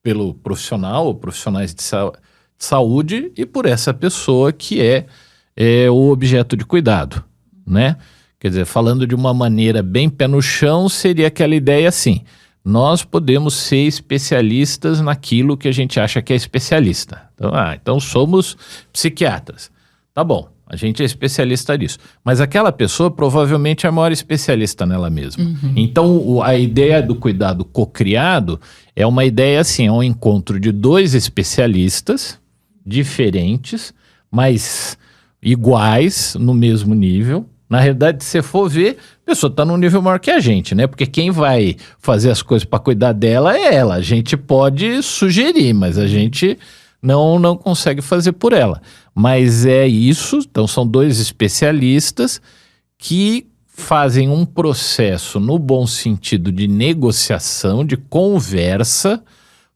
C: pelo profissional ou profissionais de saúde e por essa pessoa que é o objeto de cuidado, né? Quer dizer, falando de uma maneira bem pé no chão, seria aquela ideia assim, nós podemos ser especialistas naquilo que a gente acha que é especialista. Então somos psiquiatras. Tá bom, a gente é especialista nisso. Mas aquela pessoa provavelmente é a maior especialista nela mesma. Então a ideia do cuidado cocriado é uma ideia assim, é um encontro de dois especialistas diferentes, mas iguais no mesmo nível. Na realidade, se você for ver, a pessoa está num nível maior que a gente, né? Porque quem vai fazer as coisas para cuidar dela é ela. A gente pode sugerir, mas a gente não consegue fazer por ela. Mas é isso, então são dois especialistas que fazem um processo no bom sentido de negociação, de conversa,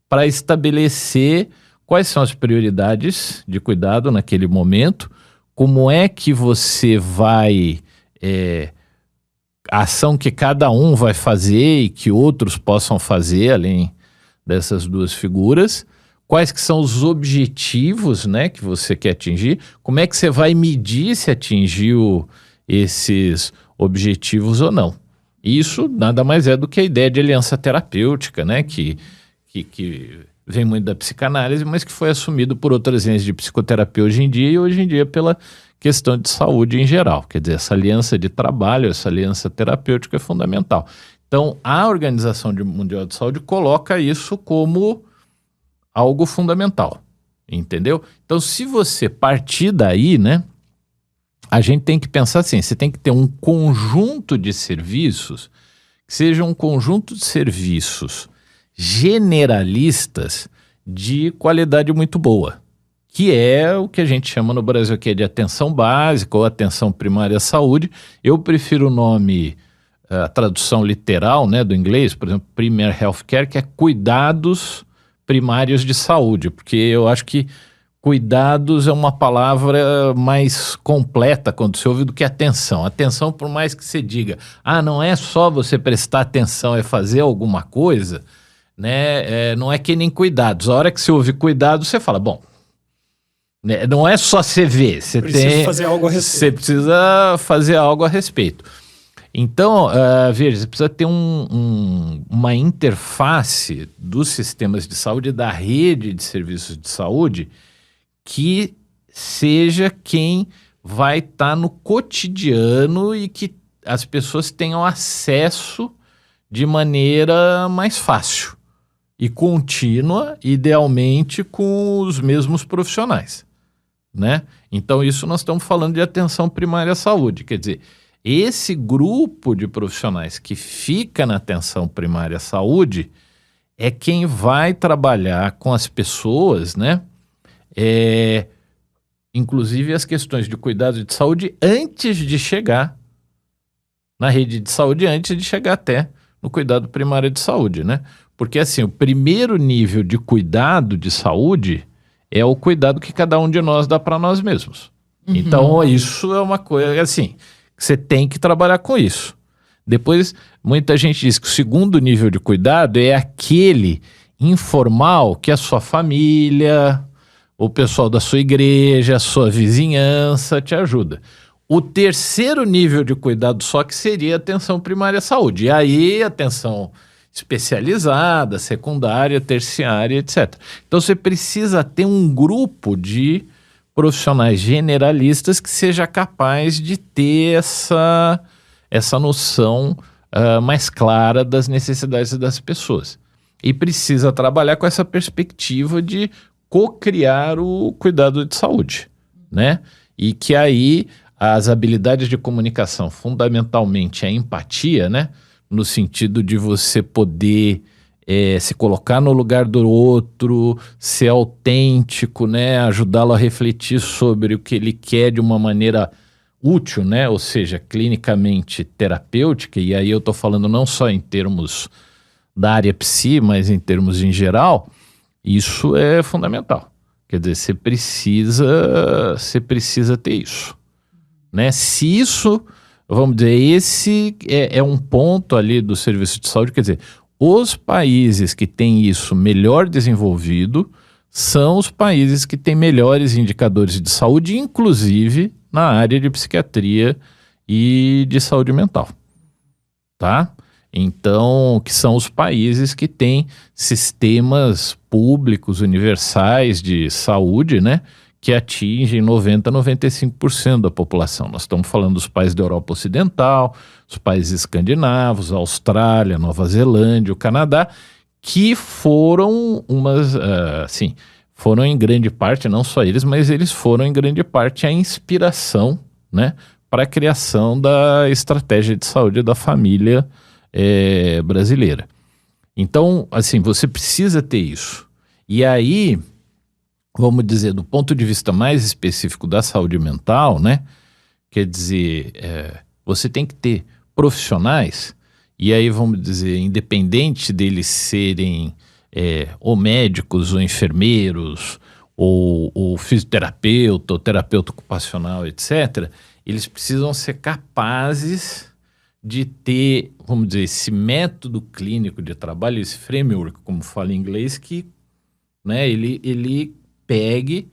C: para estabelecer quais são as prioridades de cuidado naquele momento, como é que você vai... a ação que cada um vai fazer e que outros possam fazer, além dessas duas figuras, quais que são os objetivos, né, que você quer atingir, como é que você vai medir se atingiu esses objetivos ou não. Isso nada mais é do que a ideia de aliança terapêutica, né, que vem muito da psicanálise, mas que foi assumido por outras linhas de psicoterapia hoje em dia, e hoje em dia pela questão de saúde em geral. Quer dizer, essa aliança de trabalho, essa aliança terapêutica é fundamental. Então, a Organização Mundial de Saúde coloca isso como algo fundamental, entendeu? Então, se você partir daí, né, a gente tem que pensar assim, você tem que ter um conjunto de serviços, que seja um conjunto de serviços generalistas de qualidade muito boa, que é o que a gente chama no Brasil aqui de atenção básica ou atenção primária à saúde. Eu prefiro o nome, a tradução literal, né, do inglês, por exemplo, Primary Healthcare, que é cuidados primários de saúde, porque eu acho que cuidados é uma palavra mais completa quando você ouve do que atenção. Atenção, por mais que você diga, não é só você prestar atenção, é fazer alguma coisa, né? Não é que nem cuidados. A hora que você ouve cuidado, você fala, bom, né, não é só você ver, você
B: fazer algo a respeito.
C: Você precisa fazer algo a respeito. Então, veja, você precisa ter uma interface dos sistemas de saúde, da rede de serviços de saúde, que seja quem vai estar no cotidiano e que as pessoas tenham acesso de maneira mais fácil e contínua, idealmente com os mesmos profissionais, né? Então, isso nós estamos falando de atenção primária à saúde, quer dizer, esse grupo de profissionais que fica na atenção primária à saúde é quem vai trabalhar com as pessoas, né? Inclusive as questões de cuidado de saúde antes de chegar na rede de saúde, antes de chegar até no cuidado primário de saúde, né? Porque assim, o primeiro nível de cuidado de saúde é o cuidado que cada um de nós dá para nós mesmos. Então isso é uma coisa assim, você tem que trabalhar com isso. Depois, muita gente diz que o segundo nível de cuidado é aquele informal que a sua família, o pessoal da sua igreja, a sua vizinhança te ajuda. O terceiro nível de cuidado só que seria a atenção primária à saúde. E aí, atenção especializada, secundária, terciária, etc. Então, você precisa ter um grupo de profissionais generalistas que seja capaz de ter essa noção mais clara das necessidades das pessoas. E precisa trabalhar com essa perspectiva de co-criar o cuidado de saúde, né? E que aí as habilidades de comunicação, fundamentalmente a empatia, né? No sentido de você poder se colocar no lugar do outro, ser autêntico, né? Ajudá-lo a refletir sobre o que ele quer de uma maneira útil, né? Ou seja, clinicamente terapêutica, e aí eu estou falando não só em termos da área psi, mas em termos em geral, isso é fundamental. Quer dizer, você precisa ter isso, né? Se isso, vamos dizer, esse é um ponto ali do serviço de saúde, quer dizer, os países que têm isso melhor desenvolvido são os países que têm melhores indicadores de saúde, inclusive na área de psiquiatria e de saúde mental, tá? Então, que são os países que têm sistemas públicos universais de saúde, né, que atingem 90% a 95% da população. Nós estamos falando dos países da Europa Ocidental, os países escandinavos, a Austrália, Nova Zelândia, o Canadá, que foram foram em grande parte, não só eles, mas eles foram em grande parte a inspiração, né, para a criação da estratégia de saúde da família brasileira. Então, assim, você precisa ter isso. E aí, vamos dizer, do ponto de vista mais específico da saúde mental, né, quer dizer, você tem que ter profissionais, e aí vamos dizer, independente deles serem ou médicos, ou enfermeiros, ou fisioterapeuta, ou terapeuta ocupacional, etc., eles precisam ser capazes de ter, vamos dizer, esse método clínico de trabalho, esse framework, como fala em inglês, que, né, ele pegue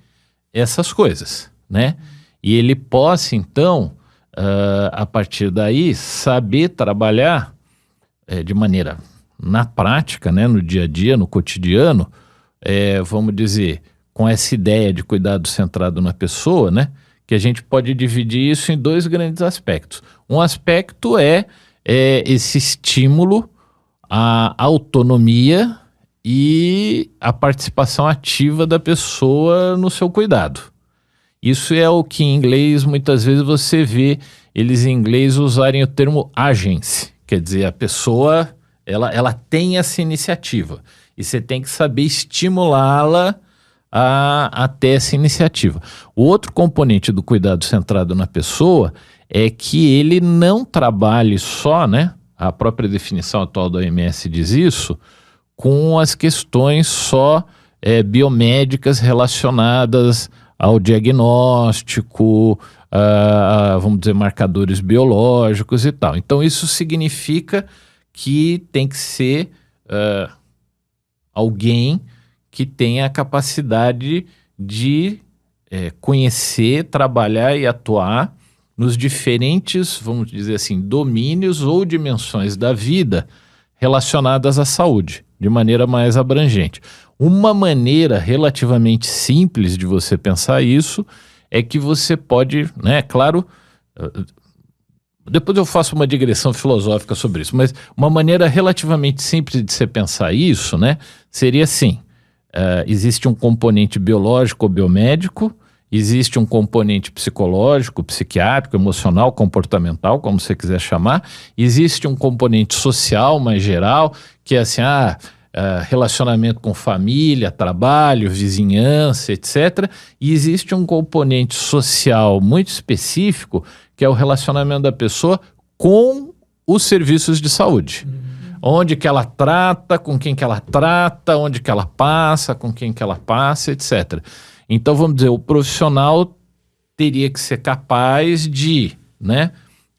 C: essas coisas, né? E ele possa, então, a partir daí, saber trabalhar de maneira na prática, né, no dia a dia, no cotidiano, vamos dizer, com essa ideia de cuidado centrado na pessoa, né? Que a gente pode dividir isso em dois grandes aspectos. Um aspecto é esse estímulo à autonomia e à participação ativa da pessoa no seu cuidado. Isso é o que em inglês muitas vezes você vê eles em inglês usarem o termo agency, quer dizer, a pessoa ela tem essa iniciativa e você tem que saber estimulá-la a ter essa iniciativa. O outro componente do cuidado centrado na pessoa é que ele não trabalhe só, né? A própria definição atual da OMS diz isso, com as questões só biomédicas relacionadas ao diagnóstico, vamos dizer, marcadores biológicos e tal. Então, isso significa que tem que ser alguém que tenha a capacidade de conhecer, trabalhar e atuar nos diferentes, vamos dizer assim, domínios ou dimensões da vida relacionadas à saúde, de maneira mais abrangente. Uma maneira relativamente simples de você pensar isso é que você pode, né, claro, depois eu faço uma digressão filosófica sobre isso, mas uma maneira relativamente simples de você pensar isso, né, seria assim: existe um componente biológico ou biomédico, existe um componente psicológico, psiquiátrico, emocional, comportamental, como você quiser chamar, existe um componente social mais geral, que é assim, relacionamento com família, trabalho, vizinhança, etc. E existe um componente social muito específico, que é o relacionamento da pessoa com os serviços de saúde. Onde que ela trata, com quem que ela trata, onde que ela passa, com quem que ela passa, etc. Então, vamos dizer, o profissional teria que ser capaz de, né,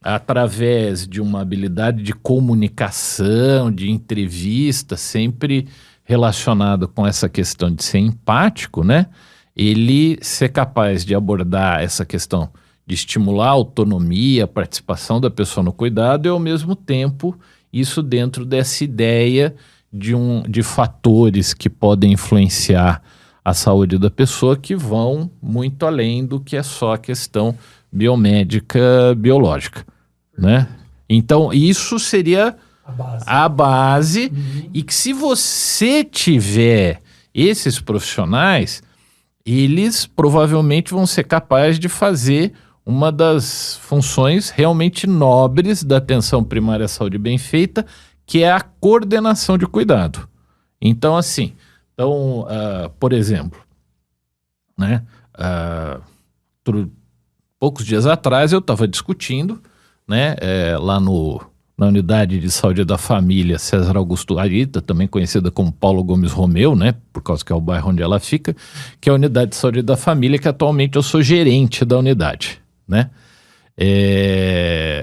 C: através de uma habilidade de comunicação, de entrevista, sempre relacionado com essa questão de ser empático, né, ele ser capaz de abordar essa questão de estimular a autonomia, a participação da pessoa no cuidado e, ao mesmo tempo, isso dentro dessa ideia de fatores que podem influenciar a saúde da pessoa, que vão muito além do que é só a questão biomédica, biológica, né? Então, isso seria a base e que, se você tiver esses profissionais, eles provavelmente vão ser capazes de fazer uma das funções realmente nobres da atenção primária à saúde bem feita, que é a coordenação de cuidado. Então, assim, por exemplo, né, poucos dias atrás eu estava discutindo, né, lá na unidade de saúde da família César Augusto Arita, também conhecida como Paulo Gomes Romeu, né, por causa que é o bairro onde ela fica, que é a unidade de saúde da família, que atualmente eu sou gerente da unidade, né?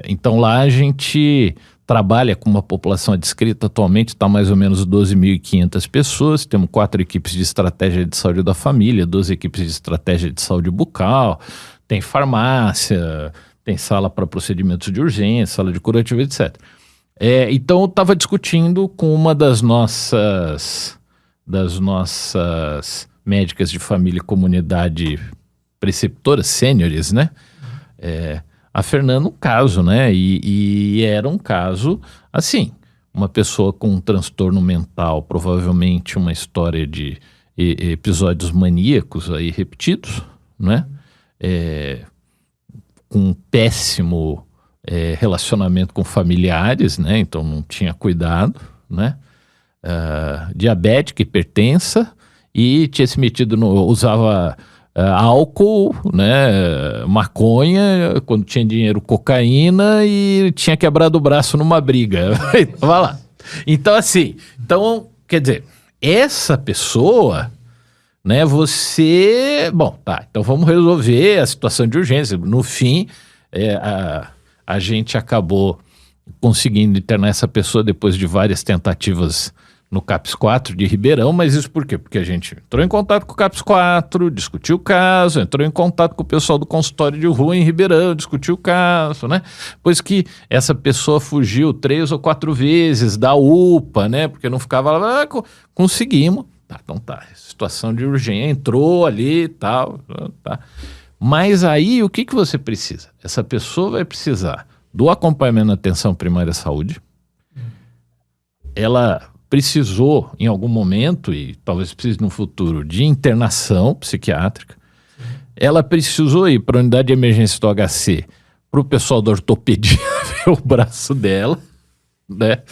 C: Então lá a gente trabalha com uma população adscrita, atualmente está mais ou menos 12.500 pessoas, temos 4 equipes de estratégia de saúde da família, 2 equipes de estratégia de saúde bucal, tem farmácia, tem sala para procedimentos de urgência, sala de curativo, etc. Então eu estava discutindo com uma das nossas médicas de família e comunidade preceptoras sêniores, né? A Fernanda, um caso, né? E era um caso, assim, uma pessoa com um transtorno mental, provavelmente uma história de episódios maníacos aí repetidos, né? Com um péssimo relacionamento com familiares, né? Então não tinha cuidado, né? Diabética, hipertensa, e tinha se metido usava álcool, né? Maconha, quando tinha dinheiro, cocaína, e tinha quebrado o braço numa briga. Tava lá. Então, assim, quer dizer, essa pessoa, né, bom, tá, então vamos resolver a situação de urgência. No fim, a gente acabou conseguindo internar essa pessoa depois de várias tentativas no CAPS 4 de Ribeirão, mas isso por quê? Porque a gente entrou em contato com o CAPS 4, discutiu o caso, entrou em contato com o pessoal do consultório de rua em Ribeirão, discutiu o caso, né? Pois que essa pessoa fugiu 3 ou 4 vezes da UPA, né? Porque não ficava lá, conseguimos. Então tá, situação de urgência, entrou ali e tal, tá. Mas aí, o que você precisa? Essa pessoa vai precisar do acompanhamento na atenção primária à saúde. Ela precisou, em algum momento, e talvez precise no futuro, de internação psiquiátrica. Ela precisou ir para a unidade de emergência do HC, para o pessoal da ortopedia ver o braço dela, né?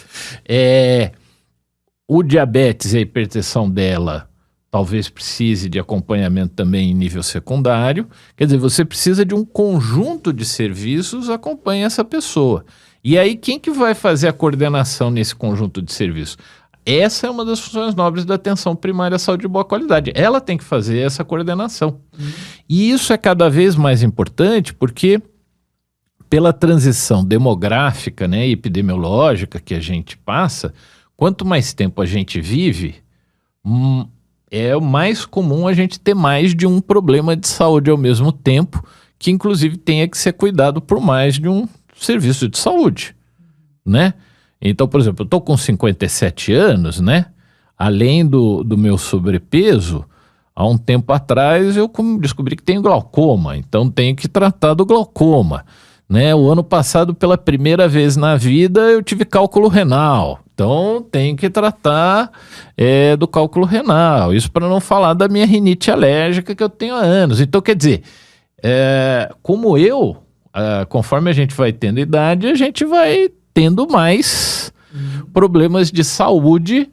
C: O diabetes e a hipertensão dela talvez precise de acompanhamento também em nível secundário. Quer dizer, você precisa de um conjunto de serviços que acompanhe essa pessoa. E aí, quem que vai fazer a coordenação nesse conjunto de serviços? Essa é uma das funções nobres da atenção primária à saúde de boa qualidade. Ela tem que fazer essa coordenação. E isso é cada vez mais importante porque, pela transição demográfica, né, e epidemiológica que a gente passa, quanto mais tempo a gente vive, é mais comum a gente ter mais de um problema de saúde ao mesmo tempo, que inclusive tenha que ser cuidado por mais de um serviço de saúde, né? Então, por exemplo, eu estou com 57 anos, né? Além do meu sobrepeso, há um tempo atrás eu descobri que tenho glaucoma, então tenho que tratar do glaucoma, né? O ano passado, pela primeira vez na vida, eu tive cálculo renal. Então, tem que tratar do cálculo renal. Isso para não falar da minha rinite alérgica que eu tenho há anos. Então, quer dizer, conforme a gente vai tendo idade, a gente vai tendo mais problemas de saúde,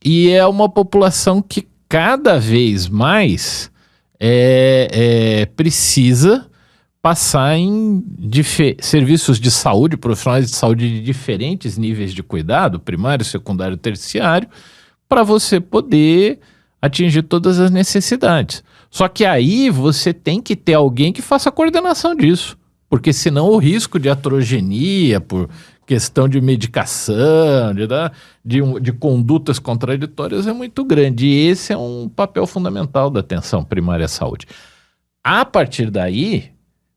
C: e é uma população que cada vez mais precisa passar em serviços de saúde, profissionais de saúde de diferentes níveis de cuidado, primário, secundário, terciário, para você poder atingir todas as necessidades. Só que aí você tem que ter alguém que faça a coordenação disso, porque senão o risco de atrogenia por questão de medicação, de condutas contraditórias é muito grande, e esse é um papel fundamental da atenção primária à saúde. A partir daí,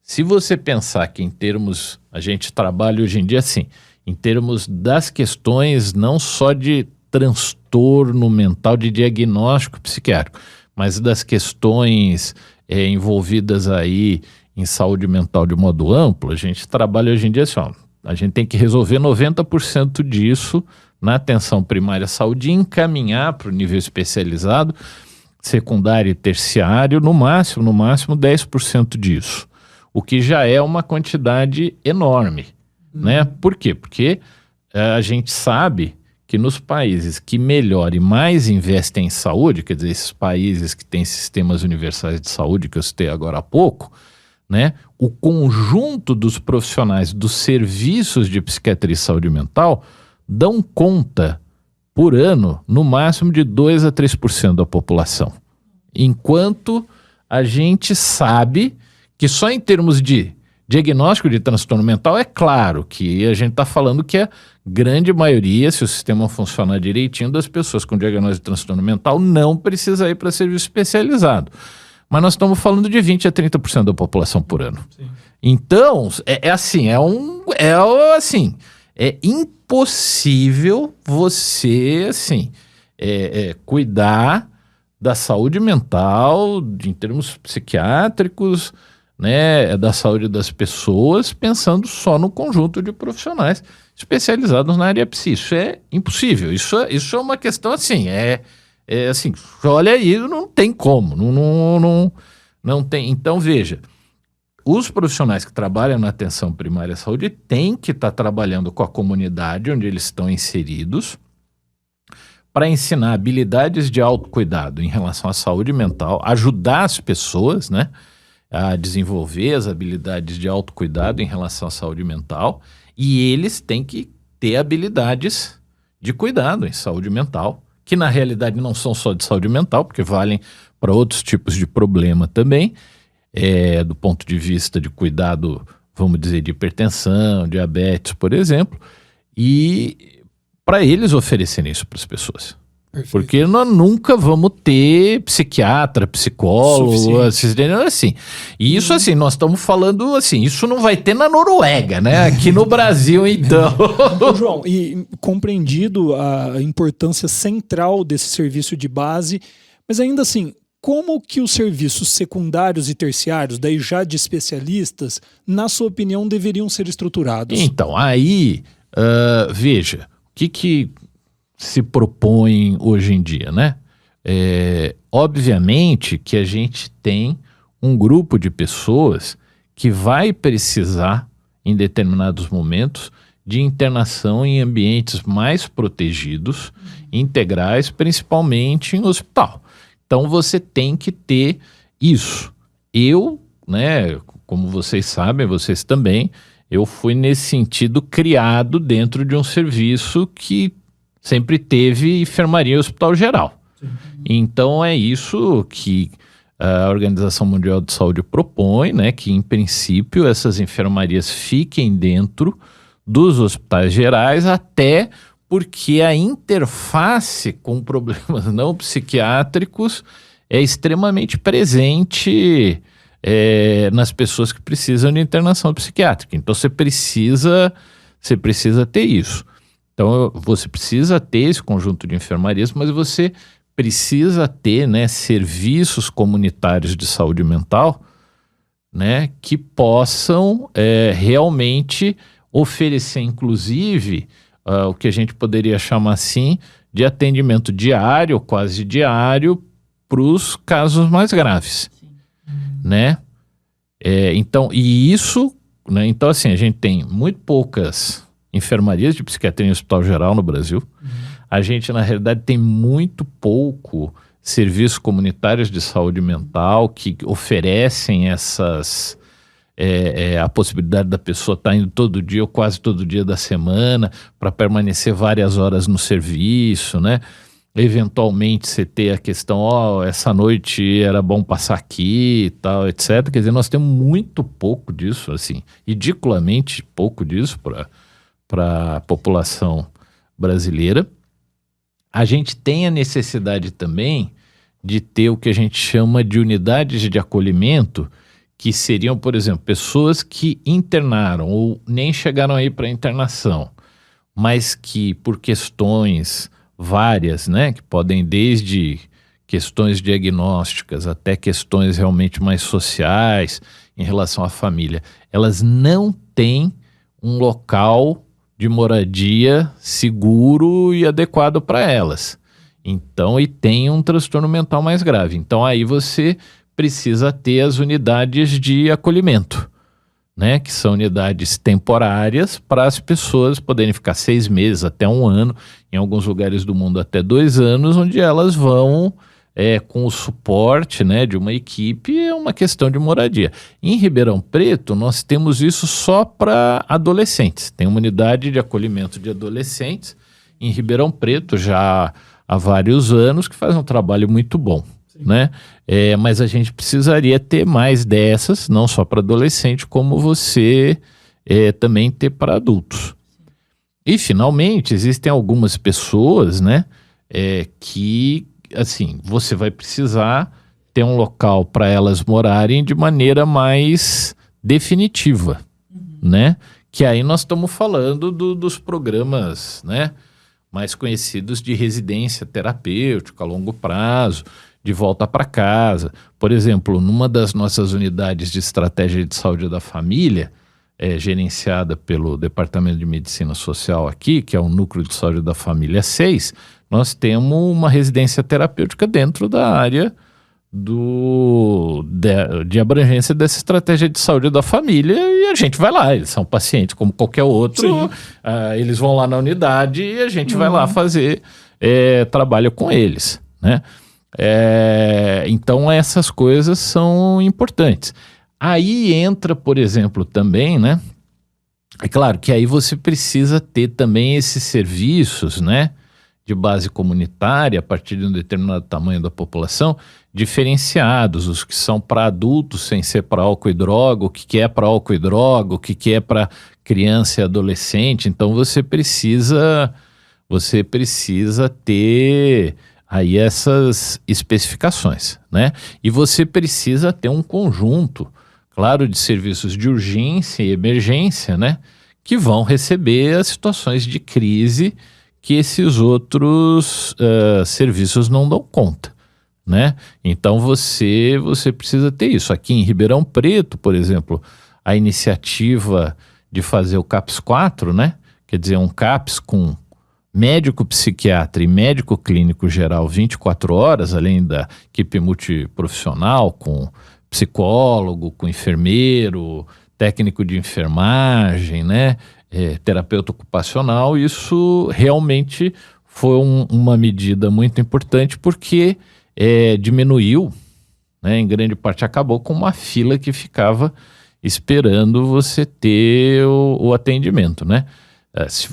C: se você pensar que em termos, a gente trabalha hoje em dia assim, em termos das questões não só de transtorno mental, de diagnóstico psiquiátrico, mas das questões envolvidas aí em saúde mental de modo amplo, a gente trabalha hoje em dia assim, a gente tem que resolver 90% disso na atenção primária à saúde e encaminhar para o nível especializado, secundário e terciário, no máximo 10% disso. O que já é uma quantidade enorme, né? Por quê? Porque a gente sabe que nos países que melhor e mais investem em saúde, quer dizer, esses países que têm sistemas universais de saúde, que eu citei agora há pouco, né? O conjunto dos profissionais dos serviços de psiquiatria e saúde mental dão conta, por ano, no máximo de 2 a 3% da população. Enquanto a gente sabe que só em termos de diagnóstico de transtorno mental, é claro que a gente está falando que a grande maioria, se o sistema funcionar direitinho, das pessoas com diagnóstico de transtorno mental não precisa ir para serviço especializado. Mas nós estamos falando de 20 a 30% da população por ano. Sim. Então, É impossível você, assim, cuidar da saúde mental, em termos psiquiátricos, né, da saúde das pessoas, pensando só no conjunto de profissionais especializados na área psi. Isso é impossível. Isso é uma questão assim, assim, olha aí, não tem como, não tem. Então, veja, os profissionais que trabalham na atenção primária à saúde têm que estar trabalhando com a comunidade onde eles estão inseridos para ensinar habilidades de autocuidado em relação à saúde mental, ajudar as pessoas, né, a desenvolver as habilidades de autocuidado em relação à saúde mental, e eles têm que ter habilidades de cuidado em saúde mental, que na realidade não são só de saúde mental, porque valem para outros tipos de problema também, do ponto de vista de cuidado, vamos dizer, de hipertensão, diabetes, por exemplo, e para eles oferecerem isso para as pessoas. Perfeito. Porque nós nunca vamos ter psiquiatra, psicólogo, assim. E isso, assim, nós estamos falando, assim, isso não vai ter na Noruega, né? Aqui no Brasil, então.
B: João, e compreendido a importância central desse serviço de base, mas ainda assim, como que os serviços secundários e terciários, daí já de especialistas, na sua opinião, deveriam ser estruturados?
C: Então, aí, veja, o que se propõe hoje em dia, né? Obviamente que a gente tem um grupo de pessoas que vai precisar, em determinados momentos, de internação em ambientes mais protegidos, integrais, principalmente em hospital. Então você tem que ter isso. Eu, né, como vocês sabem, vocês também, eu fui nesse sentido criado dentro de um serviço que sempre teve enfermaria hospital geral. Sim. Então é isso que a Organização Mundial de Saúde propõe, né, que em princípio essas enfermarias fiquem dentro dos hospitais gerais, até porque a interface com problemas não psiquiátricos é extremamente presente nas pessoas que precisam de internação psiquiátrica. Então você precisa ter isso. Então você precisa ter esse conjunto de enfermarias, mas você precisa ter, né, serviços comunitários de saúde mental, né, que possam realmente oferecer, inclusive, o que a gente poderia chamar assim de atendimento diário, quase diário, para os casos mais graves. Né? Então, e isso, né, então assim, a gente tem muito poucas enfermarias de psiquiatria em hospital geral no Brasil. A gente, na realidade, tem muito pouco serviços comunitários de saúde mental que oferecem essas... a possibilidade da pessoa estar indo todo dia ou quase todo dia da semana para permanecer várias horas no serviço, né? Eventualmente você ter a questão, essa noite era bom passar aqui e tal, etc. Quer dizer, nós temos muito pouco disso, assim, ridiculamente pouco disso para a população brasileira. A gente tem a necessidade também de ter o que a gente chama de unidades de acolhimento, que seriam, por exemplo, pessoas que internaram ou nem chegaram aí para internação, mas que por questões várias, né, que podem desde questões diagnósticas até questões realmente mais sociais em relação à família, elas não têm um local de moradia seguro e adequado para elas. Então, e tem um transtorno mental mais grave. Então, aí você precisa ter as unidades de acolhimento, né, que são unidades temporárias para as pessoas poderem ficar 6 meses até 1 ano, em alguns lugares do mundo até 2 anos, onde elas vão com o suporte, né, de uma equipe, é uma questão de moradia. Em Ribeirão Preto, nós temos isso só para adolescentes. Tem uma unidade de acolhimento de adolescentes em Ribeirão Preto já há vários anos, que faz um trabalho muito bom. Né? Mas a gente precisaria ter mais dessas, não só para adolescente, como você também ter para adultos. E finalmente existem algumas pessoas, né, que assim, você vai precisar ter um local para elas morarem de maneira mais definitiva, né? que aí nós estamos falando dos programas, né, mais conhecidos de residência terapêutica a longo prazo, de volta para casa. Por exemplo, numa das nossas unidades de estratégia de saúde da família, gerenciada pelo Departamento de Medicina Social aqui, que é o Núcleo de Saúde da Família 6, nós temos uma residência terapêutica dentro da área de abrangência dessa estratégia de saúde da família, e a gente vai lá, eles são pacientes como qualquer outro, eles vão lá na unidade e a gente vai lá fazer trabalho com eles, né? Então essas coisas são importantes. Aí entra, por exemplo, também, né? É claro que aí você precisa ter também esses serviços, né, de base comunitária, a partir de um determinado tamanho da população, diferenciados, os que são para adultos sem ser para álcool e droga, o que é para álcool e droga, o que é para criança e adolescente. Então você precisa ter aí essas especificações, né? E você precisa ter um conjunto, claro, de serviços de urgência e emergência, né, que vão receber as situações de crise que esses outros serviços não dão conta, né? Então você precisa ter isso. Aqui em Ribeirão Preto, por exemplo, a iniciativa de fazer o CAPS 4, né? Quer dizer, um CAPS com médico psiquiatra e médico clínico geral 24 horas, além da equipe multiprofissional, com psicólogo, com enfermeiro, técnico de enfermagem, né? Terapeuta ocupacional. Isso realmente foi uma medida muito importante, porque diminuiu, né, em grande parte acabou com uma fila que ficava esperando você ter o atendimento, né? Se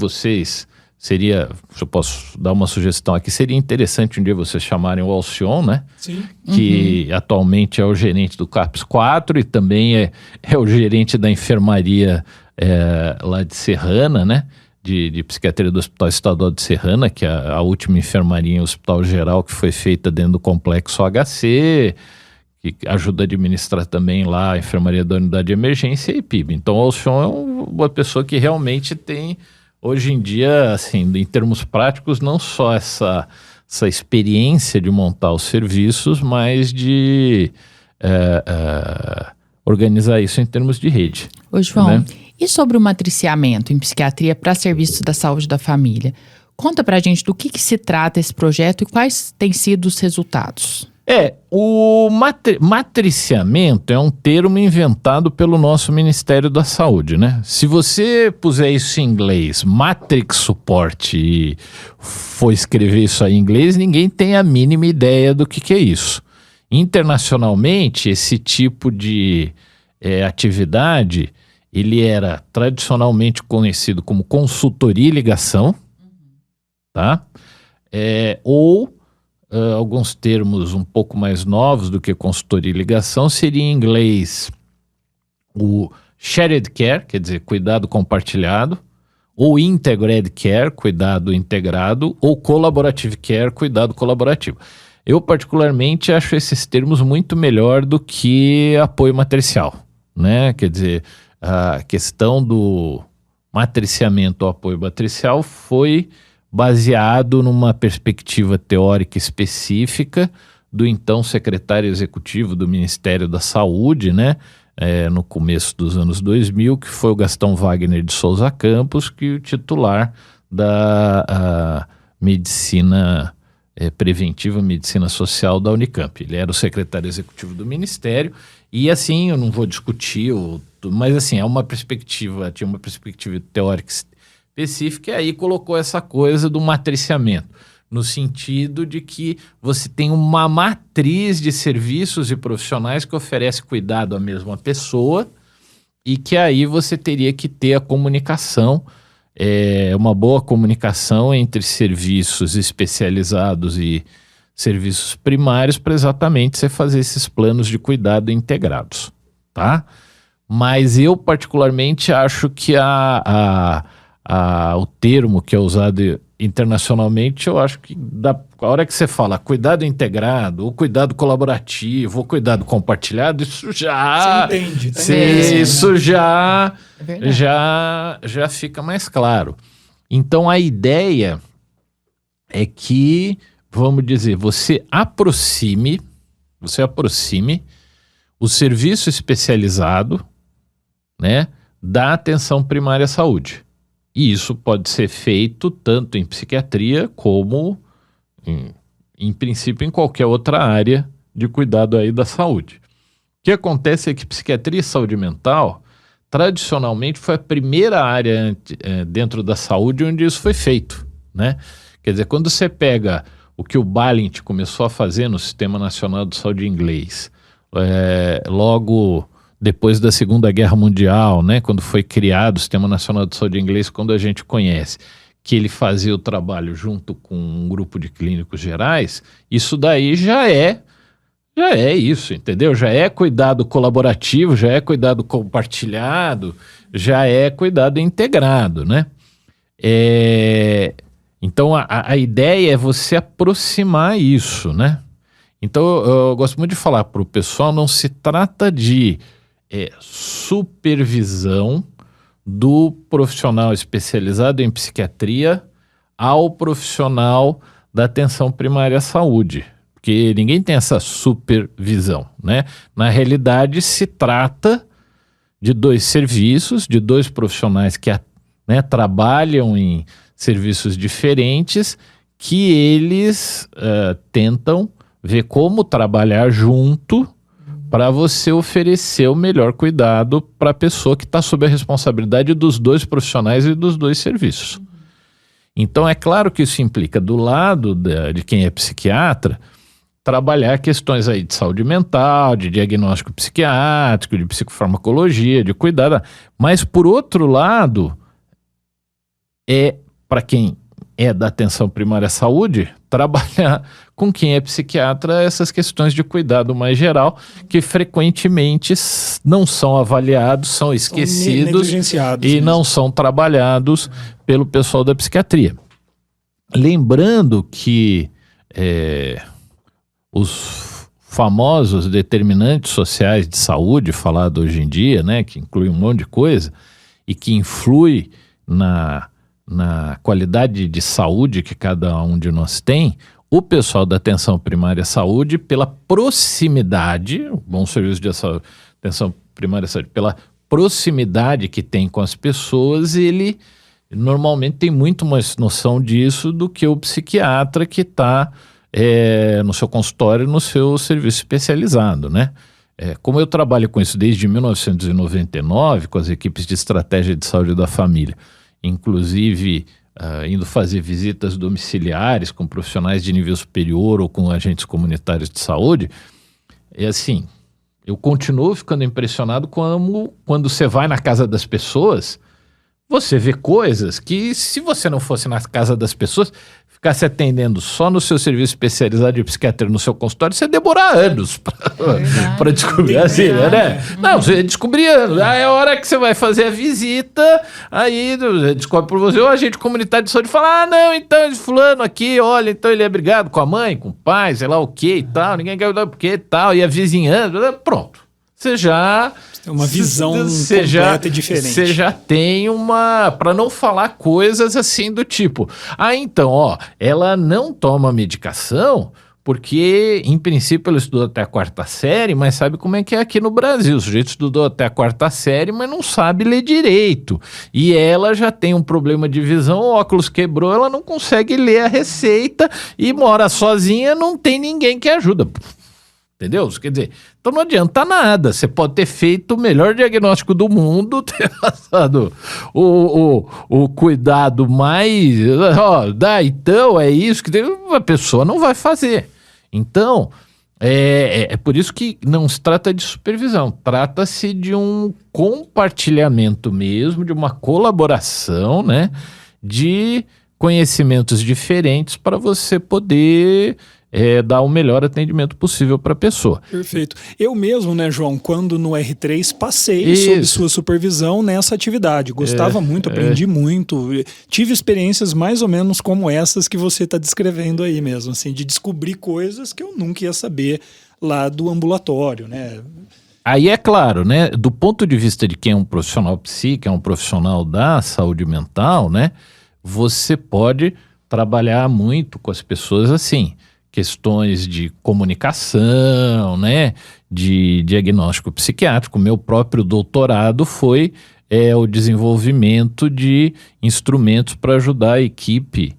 C: eu posso dar uma sugestão aqui, seria interessante um dia vocês chamarem o Alcion, né?
B: Sim.
C: Que atualmente é o gerente do CAPS 4 e também é o gerente da enfermaria lá de Serrana, né? De psiquiatria do Hospital Estadual de Serrana, que é a última enfermaria em hospital geral que foi feita dentro do complexo HC, que ajuda a administrar também lá a enfermaria da unidade de emergência e PIB. Então o Alcion é uma pessoa que realmente tem, hoje em dia, assim, em termos práticos, não só essa experiência de montar os serviços, mas de organizar isso em termos de rede.
A: Ô João,
C: né?
A: E sobre o matriciamento em psiquiatria para serviços da saúde da família? Conta pra gente do que se trata esse projeto e quais têm sido os resultados.
C: O matriciamento é um termo inventado pelo nosso Ministério da Saúde, né? Se você puser isso em inglês, matrix support, e for escrever isso aí em inglês, ninguém tem a mínima ideia do que é isso. Internacionalmente, esse tipo de atividade, ele era tradicionalmente conhecido como consultoria e ligação, tá? Alguns termos um pouco mais novos do que consultoria e ligação seria em inglês o shared care, quer dizer, cuidado compartilhado, ou integrated care, cuidado integrado, ou collaborative care, cuidado colaborativo. Eu particularmente acho esses termos muito melhor do que apoio matricial, né? Quer dizer, a questão do matriciamento ou apoio matricial foi baseado numa perspectiva teórica específica do então secretário executivo do Ministério da Saúde, né, no começo dos anos 2000, que foi o Gastão Wagner de Souza Campos, que é o titular da medicina preventiva, medicina social da Unicamp. Ele era o secretário executivo do Ministério e, assim, eu não vou discutir, mas assim, tinha uma perspectiva teórica específica, e aí colocou essa coisa do matriciamento, no sentido de que você tem uma matriz de serviços e profissionais que oferece cuidado à mesma pessoa e que aí você teria que ter a comunicação, uma boa comunicação entre serviços especializados e serviços primários para exatamente você fazer esses planos de cuidado integrados, tá? Mas eu particularmente acho que o termo que é usado internacionalmente, eu acho que a hora que você fala cuidado integrado, ou cuidado colaborativo, ou cuidado compartilhado, isso já...
B: Você entende.
C: Isso já
A: É
C: fica mais claro. Então, a ideia é que, vamos dizer, você aproxime o serviço especializado, né, da atenção primária à saúde. E isso pode ser feito tanto em psiquiatria como, em princípio, em qualquer outra área de cuidado aí da saúde. O que acontece é que psiquiatria e saúde mental, tradicionalmente, foi a primeira área dentro da saúde onde isso foi feito, né? Quer dizer, quando você pega o que o Balint começou a fazer no Sistema Nacional de Saúde inglês, logo depois da Segunda Guerra Mundial, né, quando foi criado o Sistema Nacional de Saúde inglês, quando a gente conhece que ele fazia o trabalho junto com um grupo de clínicos gerais, isso daí já é isso, entendeu? Já é cuidado colaborativo, já é cuidado compartilhado, já é cuidado integrado, né? Então a ideia é você aproximar isso, né? Então eu gosto muito de falar para o pessoal, não se trata de supervisão do profissional especializado em psiquiatria ao profissional da atenção primária à saúde, porque ninguém tem essa supervisão, né? Na realidade, se trata de dois serviços, de dois profissionais que trabalham em serviços diferentes, que eles tentam ver como trabalhar junto para você oferecer o melhor cuidado para a pessoa que está sob a responsabilidade dos dois profissionais e dos dois serviços. Então, é claro que isso implica, do lado de quem é psiquiatra, trabalhar questões aí de saúde mental, de diagnóstico psiquiátrico, de psicofarmacologia, de cuidado. Mas, por outro lado, para quem é da atenção primária à saúde, trabalhar com quem é psiquiatra essas questões de cuidado mais geral, que frequentemente não são avaliados, são esquecidos e não são trabalhados pelo pessoal da psiquiatria. Lembrando que os famosos determinantes sociais de saúde, falado hoje em dia, né, que inclui um monte de coisa e que influi na qualidade de saúde que cada um de nós tem, o pessoal da atenção primária à saúde, pela proximidade, o bom serviço de atenção primária à saúde, pela proximidade que tem com as pessoas, ele normalmente tem muito mais noção disso do que o psiquiatra que está no seu consultório, no seu serviço especializado, né? Como eu trabalho com isso desde 1999, com as equipes de estratégia de saúde da família, inclusive indo fazer visitas domiciliares com profissionais de nível superior ou com agentes comunitários de saúde, assim, eu continuo ficando impressionado quando você vai na casa das pessoas, você vê coisas que, se você não fosse na casa das pessoas, ficasse atendendo só no seu serviço especializado de psiquiatria no seu consultório, você demorar anos para descobrir, assim, né? Não, você descobrir anos. Aí é a hora que você vai fazer a visita, aí descobre por você, o agente comunitário de saúde fala, não, então esse fulano aqui, olha, então ele é brigado com a mãe, com o pai, sei lá o que e tal, ninguém quer o que e tal, e a vizinhança, pronto. Você já...
B: Tem uma visão completa e diferente.
C: Você já tem para não falar coisas assim do tipo, então, ela não toma medicação porque, em princípio, ela estudou até a 4ª série, mas sabe como é que é aqui no Brasil. O sujeito estudou até a 4ª série, mas não sabe ler direito. E ela já tem um problema de visão, o óculos quebrou, ela não consegue ler a receita e mora sozinha, não tem ninguém que ajuda. Entendeu? Quer dizer, então não adianta nada. Você pode ter feito o melhor diagnóstico do mundo, ter passado o cuidado mais... então é isso que a pessoa não vai fazer. Então, é por isso que não se trata de supervisão. Trata-se de um compartilhamento mesmo, de uma colaboração, né, de conhecimentos diferentes para você poder... dar o melhor atendimento possível para a pessoa.
B: Perfeito. Eu mesmo, né, João, quando no R3 passei sob sua supervisão nessa atividade. Gostava muito, aprendi muito. Tive experiências mais ou menos como essas que você está descrevendo aí mesmo, assim, de descobrir coisas que eu nunca ia saber lá do ambulatório, né?
C: Aí é claro, né, do ponto de vista de quem é um profissional psíquico, é um profissional da saúde mental, né, você pode trabalhar muito com as pessoas assim, questões de comunicação, né, de diagnóstico psiquiátrico. Meu próprio doutorado foi o desenvolvimento de instrumentos para ajudar a equipe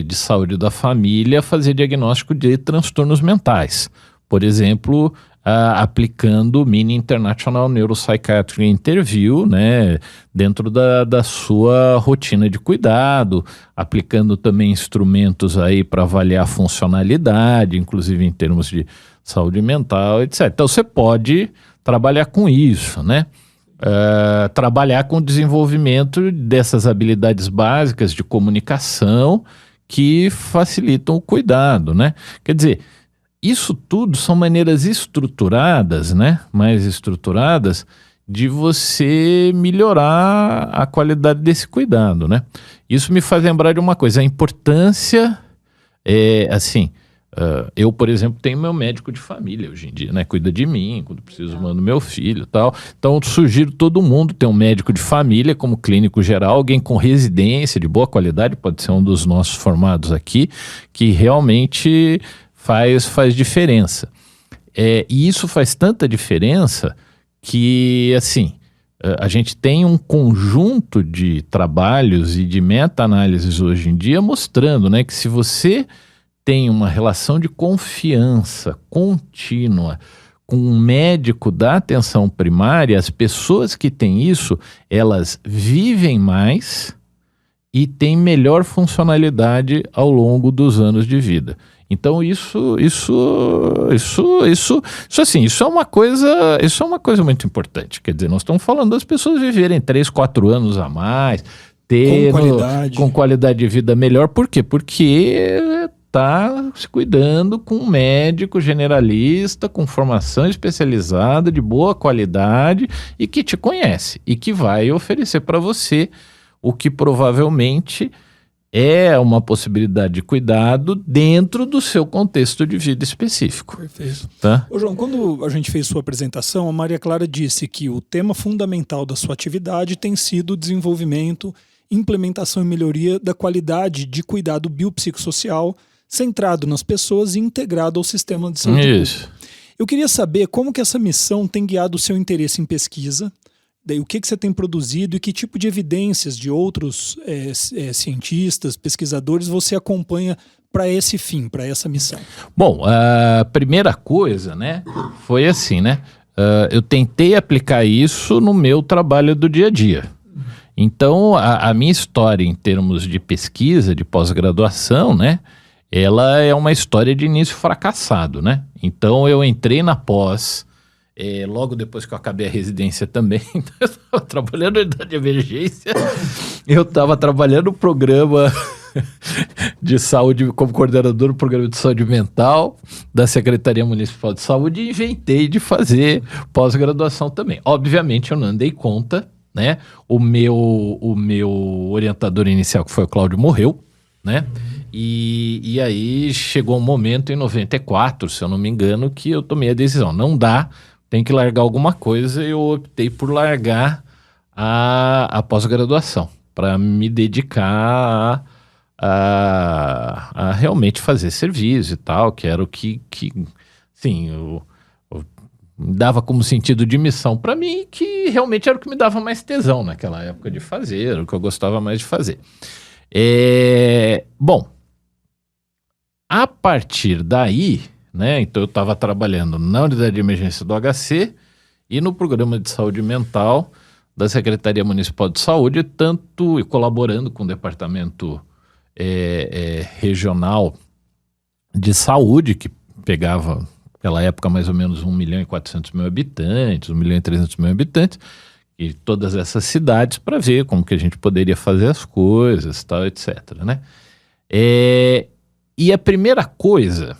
C: de saúde da família a fazer diagnóstico de transtornos mentais. Por exemplo, aplicando o Mini International Neuropsychiatric Interview, né, dentro da sua rotina de cuidado, aplicando também instrumentos aí para avaliar a funcionalidade, inclusive em termos de saúde mental, etc. Então você pode trabalhar com isso, né? Trabalhar com o desenvolvimento dessas habilidades básicas de comunicação que facilitam o cuidado, né? Quer dizer, isso tudo são maneiras estruturadas, né? Mais estruturadas de você melhorar a qualidade desse cuidado, né? Isso me faz lembrar de uma coisa, a importância eu, por exemplo, tenho meu médico de família hoje em dia, né? Cuida de mim, quando preciso mando meu filho e tal. Então, eu sugiro todo mundo ter um médico de família como clínico geral, alguém com residência de boa qualidade, pode ser um dos nossos formados aqui, que realmente faz diferença. E isso faz tanta diferença que, assim, a gente tem um conjunto de trabalhos e de meta-análises hoje em dia mostrando, né, que se você tem uma relação de confiança contínua com um médico da atenção primária, as pessoas que têm isso, elas vivem mais e têm melhor funcionalidade ao longo dos anos de vida. Então isso é uma coisa muito importante. Quer dizer, nós estamos falando das pessoas viverem 3, 4 anos a mais, com qualidade de vida melhor. Por quê? Porque está se cuidando com um médico generalista, com formação especializada, de boa qualidade e que te conhece e que vai oferecer para você o que provavelmente é uma possibilidade de cuidado dentro do seu contexto de vida específico.
B: Perfeito.
C: Tá?
B: Ô João, quando a gente fez sua apresentação, a Maria Clara disse que o tema fundamental da sua atividade tem sido o desenvolvimento, implementação e melhoria da qualidade de cuidado biopsicossocial centrado nas pessoas e integrado ao sistema de saúde pública. Eu queria saber como que essa missão tem guiado o seu interesse em pesquisa, daí o que você tem produzido e que tipo de evidências de outros cientistas, pesquisadores você acompanha para esse fim, para essa missão.
C: Bom, a primeira coisa, né, foi assim, né, eu tentei aplicar isso no meu trabalho do dia a dia. Então, a minha história em termos de pesquisa, de pós-graduação, né, ela é uma história de início fracassado, né? Então eu entrei na pós, logo depois que eu acabei a residência também, então eu estava trabalhando na unidade de emergência, eu estava trabalhando no programa de saúde, como coordenador do programa de saúde mental da Secretaria Municipal de Saúde e inventei de fazer pós-graduação também. Obviamente eu não dei conta, né? O meu orientador inicial, que foi o Cláudio, morreu, né? E aí chegou um momento em 94, se eu não me engano, que eu tomei a decisão, não dá, tem que largar alguma coisa, e eu optei por largar a pós-graduação, para me dedicar a realmente fazer serviço e tal, que era o que sim, eu dava como sentido de missão para mim, que realmente era o que me dava mais tesão naquela época de fazer, era o que eu gostava mais de fazer. Bom, a partir daí, né, então eu estava trabalhando na unidade de emergência do HC e no programa de saúde mental da Secretaria Municipal de Saúde, tanto e colaborando com o departamento regional de saúde, que pegava, naquela época, mais ou menos 1.400.000 habitantes, 1.300.000 habitantes, e todas essas cidades, para ver como que a gente poderia fazer as coisas, tal, etc., né? E a primeira coisa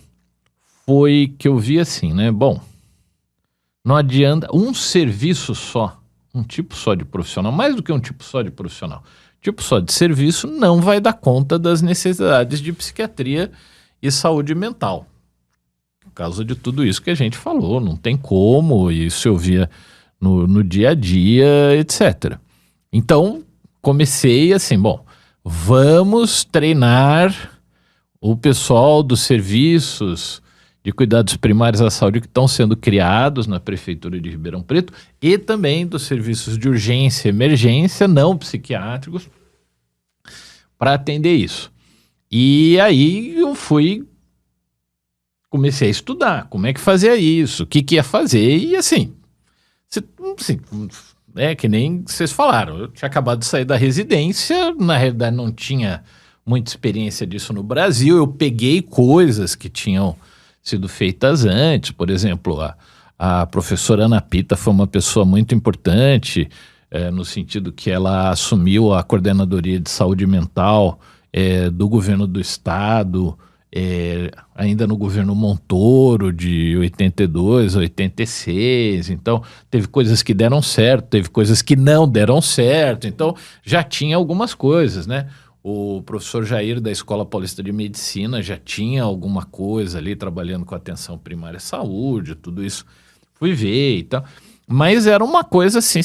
C: foi que eu vi assim, né? Bom, não adianta um serviço só, um tipo só de profissional, mais do que um tipo só de profissional, tipo só de serviço não vai dar conta das necessidades de psiquiatria e saúde mental. Por causa de tudo isso que a gente falou, não tem como, isso eu via no dia a dia, etc. Então, comecei assim, bom, vamos treinar o pessoal dos serviços de cuidados primários à saúde que estão sendo criados na Prefeitura de Ribeirão Preto e também dos serviços de urgência e emergência não psiquiátricos para atender isso. E aí eu comecei a estudar como é que fazia isso, o que ia fazer e assim, que nem vocês falaram, eu tinha acabado de sair da residência, na realidade não tinha muita experiência disso no Brasil, eu peguei coisas que tinham sido feitas antes, por exemplo, a professora Ana Pita foi uma pessoa muito importante, no sentido que ela assumiu a coordenadoria de saúde mental do governo do estado, ainda no governo Montoro, de 82 a 86, então teve coisas que deram certo, teve coisas que não deram certo, então já tinha algumas coisas, né? O professor Jair da Escola Paulista de Medicina já tinha alguma coisa ali trabalhando com atenção primária à saúde, tudo isso fui ver e tal, mas era uma coisa assim,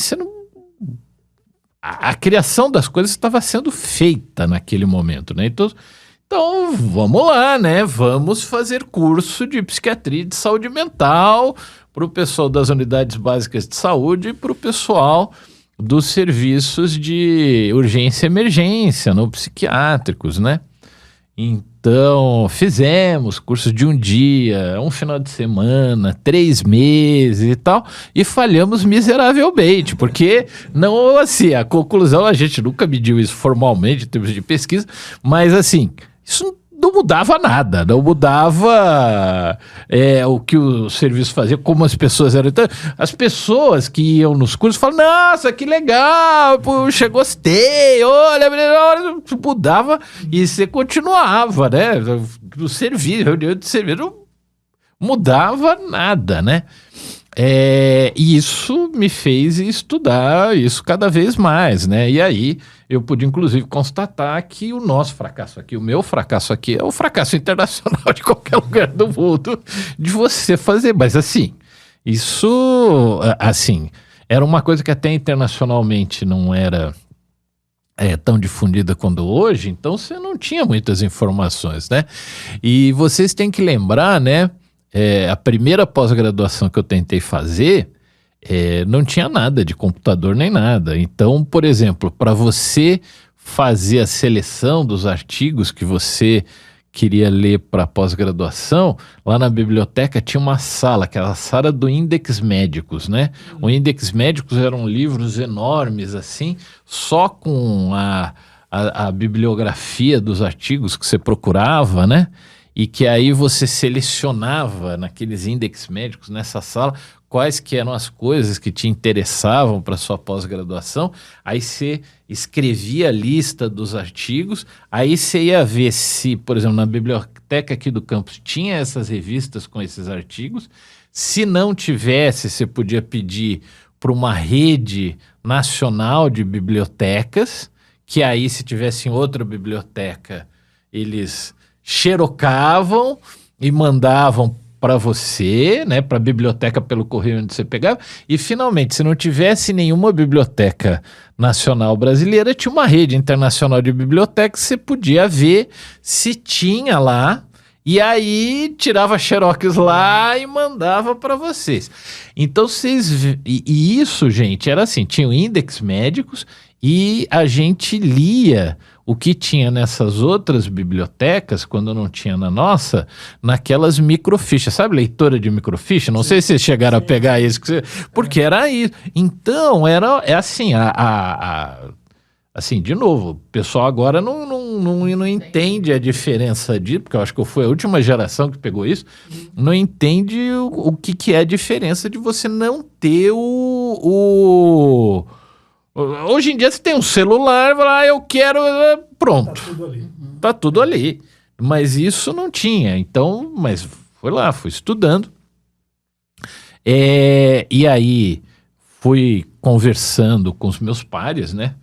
C: a criação das coisas estava sendo feita naquele momento, né? Então, vamos lá, né? Vamos fazer curso de psiquiatria e de saúde mental para o pessoal das unidades básicas de saúde e para o pessoal dos serviços de urgência e emergência, não psiquiátricos, né? Então, fizemos cursos de um dia, um final de semana, 3 meses e tal, e falhamos miseravelmente, porque não, assim, a conclusão, a gente nunca mediu isso formalmente em termos de pesquisa, mas assim, isso não mudava nada, não mudava o que o serviço fazia, como as pessoas eram. Então, as pessoas que iam nos cursos falavam, nossa, que legal, puxa, gostei, olha, mudava e você continuava, né? O serviço, reunião de serviço, não mudava nada, né? E isso me fez estudar isso cada vez mais, né? E aí eu pude, inclusive, constatar que o nosso fracasso aqui, o meu fracasso aqui, é o fracasso internacional de qualquer lugar do mundo de você fazer. Mas, assim, isso, assim, era uma coisa que até internacionalmente não era tão difundida quanto hoje, então você não tinha muitas informações, né? E vocês têm que lembrar, né? A primeira pós-graduação que eu tentei fazer, não tinha nada de computador nem nada. Então, por exemplo, para você fazer a seleção dos artigos que você queria ler para pós-graduação, lá na biblioteca tinha uma sala, aquela sala do Index Médicos, né? O Index Médicos eram livros enormes, assim, só com a bibliografia dos artigos que você procurava, né? E que aí você selecionava naqueles índices médicos nessa sala quais que eram as coisas que te interessavam para sua pós-graduação, aí você escrevia a lista dos artigos, aí você ia ver se, por exemplo, na biblioteca aqui do campus tinha essas revistas com esses artigos, se não tivesse, você podia pedir para uma rede nacional de bibliotecas, que aí se tivesse em outra biblioteca, eles xerocavam e mandavam para você, né, para a biblioteca pelo correio onde você pegava, e finalmente, se não tivesse nenhuma biblioteca nacional brasileira, tinha uma rede internacional de bibliotecas, você podia ver se tinha lá, e aí tirava xerox lá e mandava para vocês. Então e isso, gente, era assim, tinha o Index Médicos e a gente lia o que tinha nessas outras bibliotecas, quando não tinha na nossa, naquelas microfichas. Sabe leitora de microficha? Não sei se vocês chegaram a pegar isso. Porque era isso. Então, assim, assim, de novo, o pessoal agora não entende a diferença disso, porque eu acho que eu fui a última geração que pegou isso, não entende o que é a diferença de você não ter Hoje em dia você tem um celular, eu quero, pronto. Tá tudo ali. Mas isso não tinha. Então, mas fui estudando. E aí fui conversando com os meus pares, né?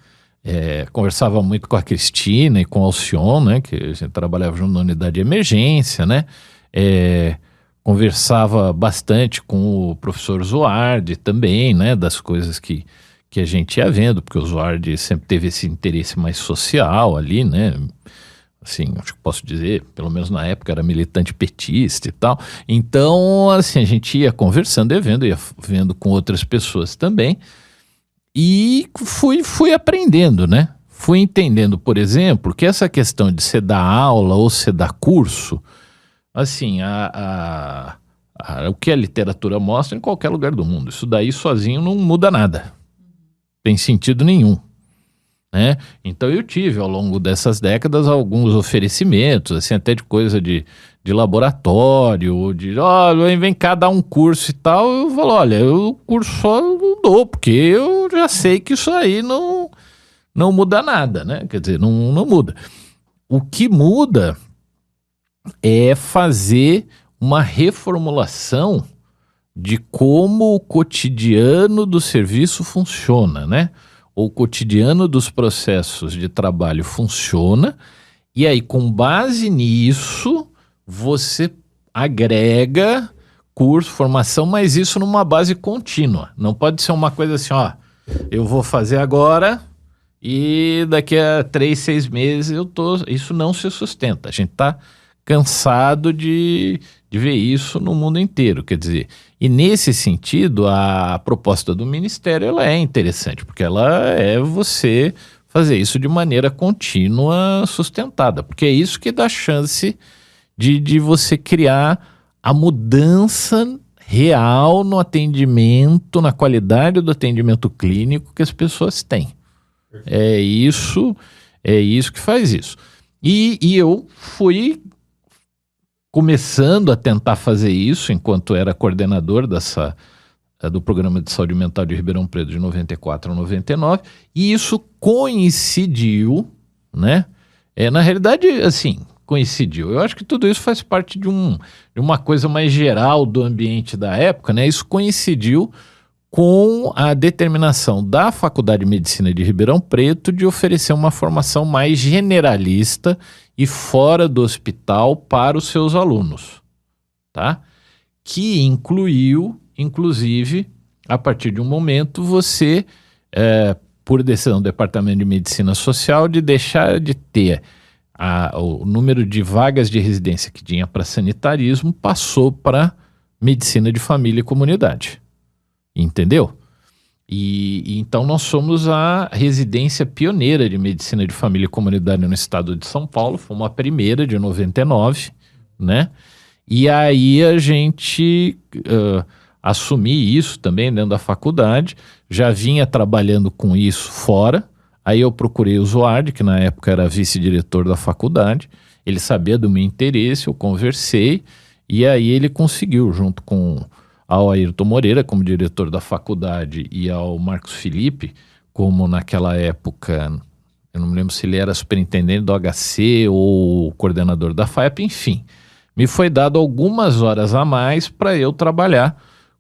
C: Conversava muito com a Cristina e com o Alcion, né? Que a gente trabalhava junto na unidade de emergência, né? Conversava bastante com o professor Zuardi também, né? Das coisas que a gente ia vendo, porque o Zuardi sempre teve esse interesse mais social ali, né? Assim, acho que posso dizer, pelo menos na época era militante petista e tal. Então, assim, a gente ia conversando e ia vendo com outras pessoas também. E fui aprendendo, né? Fui entendendo, por exemplo, que essa questão de você dar aula ou você dar curso, assim, o que a literatura mostra em qualquer lugar do mundo. Isso daí sozinho não muda nada. Tem sentido nenhum. Né? Então eu tive ao longo dessas décadas alguns oferecimentos, assim, até de coisa de laboratório, olha, vem cá dar um curso e tal. Eu falo, olha, o curso só não dou, porque eu já sei que isso aí não muda nada, né? Quer dizer, não muda. O que muda é fazer uma reformulação de como o cotidiano do serviço funciona, né? O cotidiano dos processos de trabalho funciona, e aí, com base nisso, você agrega curso, formação, mas isso numa base contínua. Não pode ser uma coisa assim, ó, eu vou fazer agora e daqui a 3, 6 meses isso não se sustenta. A gente está cansado de ver isso no mundo inteiro, quer dizer, e nesse sentido a proposta do Ministério ela é interessante, porque ela é você fazer isso de maneira contínua, sustentada, porque é isso que dá chance de você criar a mudança real no atendimento, na qualidade do atendimento clínico que as pessoas têm. É isso que faz isso. E eu fui começando a tentar fazer isso enquanto era coordenador do Programa de Saúde Mental de Ribeirão Preto de 94 a 99, e isso coincidiu, né? Na realidade, assim, coincidiu. Eu acho que tudo isso faz parte de uma coisa mais geral do ambiente da época, né? Isso coincidiu com a determinação da Faculdade de Medicina de Ribeirão Preto de oferecer uma formação mais generalista e fora do hospital para os seus alunos, tá? Que incluiu, inclusive, a partir de um momento, você, por decisão do Departamento de Medicina Social, de deixar de ter o número de vagas de residência que tinha para sanitarismo, passou para medicina de família e comunidade. Entendeu? E então nós somos a residência pioneira de medicina de família e comunidade no estado de São Paulo, fomos a primeira de 99, né? E aí a gente assumi isso também dentro da faculdade, já vinha trabalhando com isso fora, aí eu procurei o Zuardi, que na época era vice-diretor da faculdade, ele sabia do meu interesse, eu conversei, e aí ele conseguiu, junto com ao Ayrton Moreira como diretor da faculdade e ao Marcos Felipe como naquela época, eu não me lembro se ele era superintendente do HC ou coordenador da FAEP, enfim, me foi dado algumas horas a mais para eu trabalhar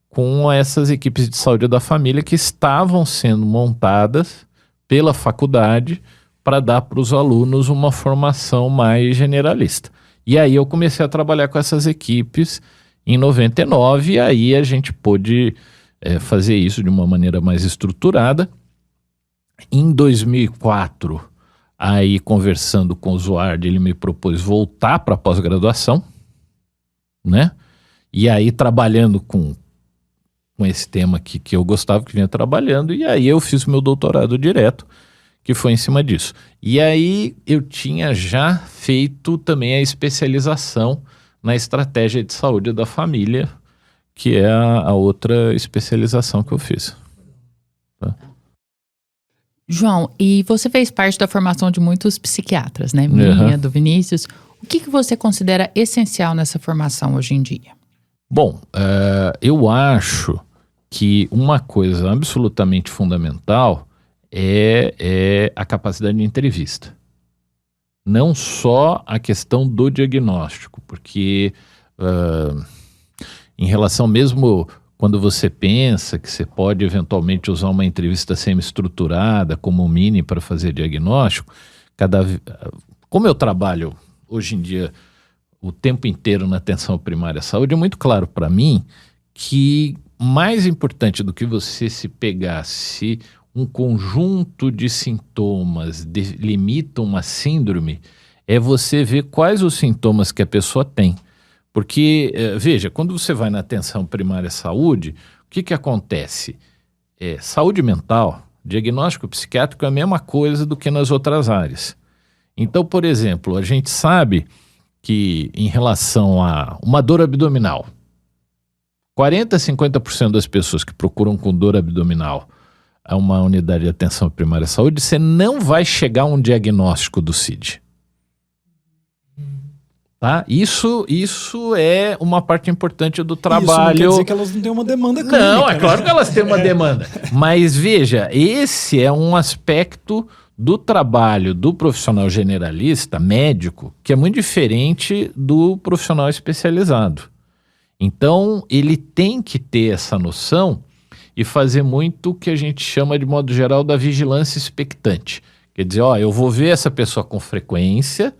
C: com essas equipes de saúde da família que estavam sendo montadas pela faculdade para dar para os alunos uma formação mais generalista. E aí eu comecei a trabalhar com essas equipes em 99, e aí a gente pôde fazer isso de uma maneira mais estruturada. Em 2004, aí conversando com o Zuardi, ele me propôs voltar para a pós-graduação, né? E aí trabalhando com esse tema que eu gostava, que vinha trabalhando, e aí eu fiz meu doutorado direto, que foi em cima disso. E aí eu tinha já feito também a especialização na estratégia de saúde da família, que é a outra especialização que eu fiz. Tá?
A: João, e você fez parte da formação de muitos psiquiatras, né? Minha, do Vinícius. O que você considera essencial nessa formação hoje em dia?
C: Bom, eu acho que uma coisa absolutamente fundamental é a capacidade de entrevista. Não só a questão do diagnóstico, porque em relação mesmo quando você pensa que você pode eventualmente usar uma entrevista semi-estruturada como mini para fazer diagnóstico, como eu trabalho hoje em dia o tempo inteiro na atenção primária à saúde, é muito claro para mim que mais importante do que você se pegar se um conjunto de sintomas delimita uma síndrome é você ver quais os sintomas que a pessoa tem. Porque, veja, quando você vai na atenção primária à saúde, o que acontece? Saúde mental, diagnóstico psiquiátrico é a mesma coisa do que nas outras áreas. Então, por exemplo, a gente sabe que em relação a uma dor abdominal, 40% a 50% das pessoas que procuram com dor abdominal a uma unidade de atenção primária à saúde, você não vai chegar a um diagnóstico do CID. Tá? Isso é uma parte importante do trabalho.
B: Isso não quer dizer que elas não têm uma demanda clínica.
C: Não, é claro que elas têm uma demanda. Mas veja, esse é um aspecto do trabalho do profissional generalista, médico, que é muito diferente do profissional especializado. Então, ele tem que ter essa noção e fazer muito o que a gente chama, de modo geral, da vigilância expectante. Quer dizer, eu vou ver essa pessoa com frequência,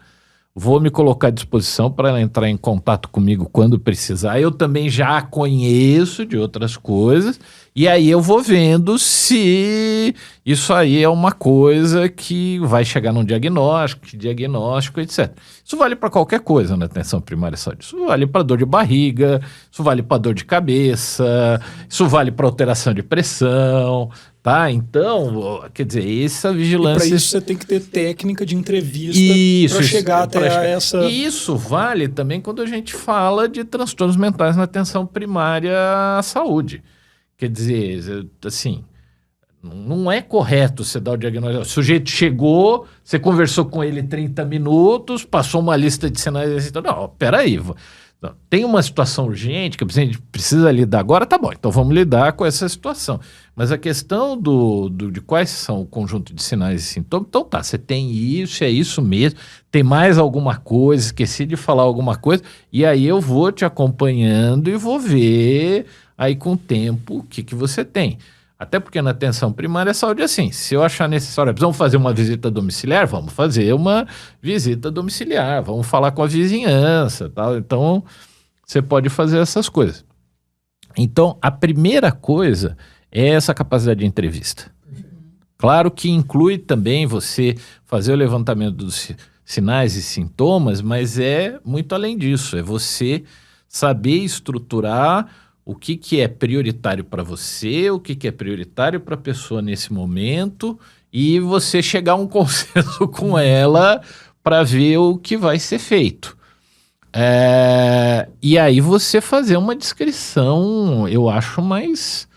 C: vou me colocar à disposição para ela entrar em contato comigo quando precisar. Eu também já a conheço de outras coisas, e aí eu vou vendo se isso aí é uma coisa que vai chegar num diagnóstico, etc. Isso vale para qualquer coisa na atenção primária à saúde. Isso vale para dor de barriga, isso vale para dor de cabeça, isso vale para alteração de pressão. Tá? Então, quer dizer, essa vigilância...
B: E para isso você tem que ter técnica de entrevista para chegar até essa...
C: E isso vale também quando a gente fala de transtornos mentais na atenção primária à saúde. Quer dizer, assim, não é correto você dar o diagnóstico. O sujeito chegou, você conversou com ele 30 minutos, passou uma lista de sinais... Não, peraí... Tem uma situação urgente que a gente precisa lidar agora, tá bom, então vamos lidar com essa situação. Mas a questão de quais são o conjunto de sinais e sintomas, então tá, você tem isso, é isso mesmo, tem mais alguma coisa, esqueci de falar alguma coisa, e aí eu vou te acompanhando e vou ver aí com o tempo o que você tem. Até porque na atenção primária à saúde é assim, se eu achar necessário, precisamos fazer uma visita domiciliar, vamos fazer uma visita domiciliar, vamos falar com a vizinhança, tal. Então você pode fazer essas coisas. Então a primeira coisa é essa capacidade de entrevista. Claro que inclui também você fazer o levantamento dos sinais e sintomas, mas é muito além disso, é você saber estruturar o que é prioritário para você, o que é prioritário para a pessoa nesse momento, e você chegar a um consenso com ela para ver o que vai ser feito. E aí você fazer uma descrição, eu acho, mais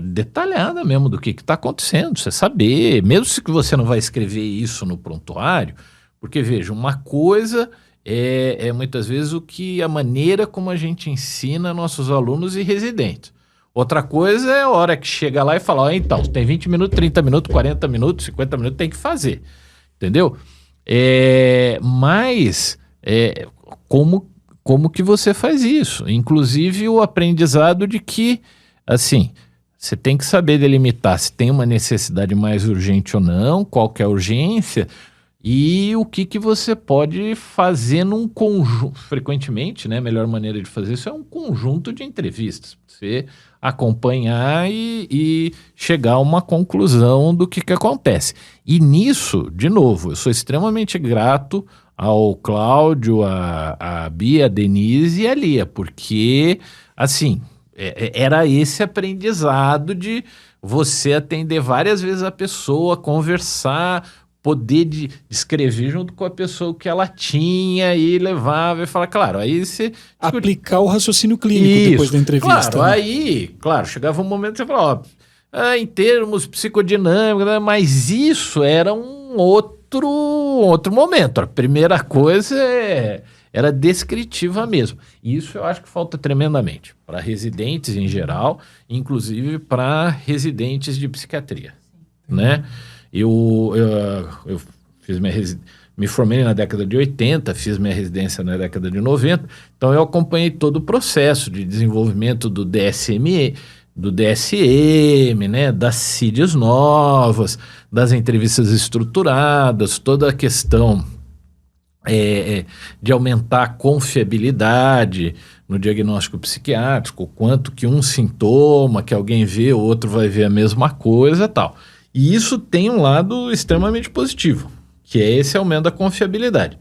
C: detalhada mesmo do que está acontecendo, você saber, mesmo se você não vai escrever isso no prontuário, porque veja, uma coisa... É muitas vezes a maneira como a gente ensina nossos alunos e residentes. Outra coisa é a hora que chega lá e fala, então, tem 20 minutos, 30 minutos, 40 minutos, 50 minutos, tem que fazer. Entendeu? Mas como que você faz isso? Inclusive o aprendizado de que, assim, você tem que saber delimitar se tem uma necessidade mais urgente ou não, qual que é a urgência... E o que você pode fazer num conjunto, frequentemente, né? A melhor maneira de fazer isso é um conjunto de entrevistas. Você acompanhar e chegar a uma conclusão do que acontece. E nisso, de novo, eu sou extremamente grato ao Cláudio, a Bia, a Denise e a Lia, porque, assim, era esse aprendizado de você atender várias vezes a pessoa, conversar... poder de escrever junto com a pessoa o que ela tinha e levava e falar, claro, aí você...
B: Aplicar o raciocínio clínico depois da entrevista.
C: Claro,
B: né?
C: Aí, claro, chegava um momento que você falava, em termos psicodinâmicos, né, mas isso era um outro momento. A primeira coisa era descritiva mesmo. E isso eu acho que falta tremendamente para residentes em geral, inclusive para residentes de psiquiatria, né? Eu fiz me formei na década de 80, fiz minha residência na década de 90, então eu acompanhei todo o processo de desenvolvimento do DSM, né, das CIDs novas, das entrevistas estruturadas, toda a questão de aumentar a confiabilidade no diagnóstico psiquiátrico, quanto que um sintoma que alguém vê, o outro vai ver a mesma coisa e tal. E isso tem um lado extremamente positivo, que é esse aumento da confiabilidade.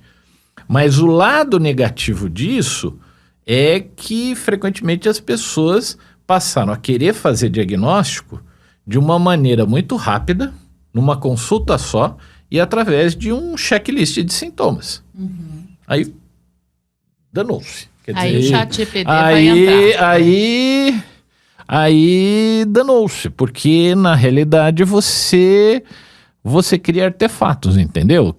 C: Mas o lado negativo disso é que frequentemente as pessoas passaram a querer fazer diagnóstico de uma maneira muito rápida, numa consulta só, e através de um checklist de sintomas.
A: Uhum.
C: Aí, danou-se.
A: Aí o ChatGPT vai entrar.
C: Aí danou-se, porque na realidade você cria artefatos, entendeu?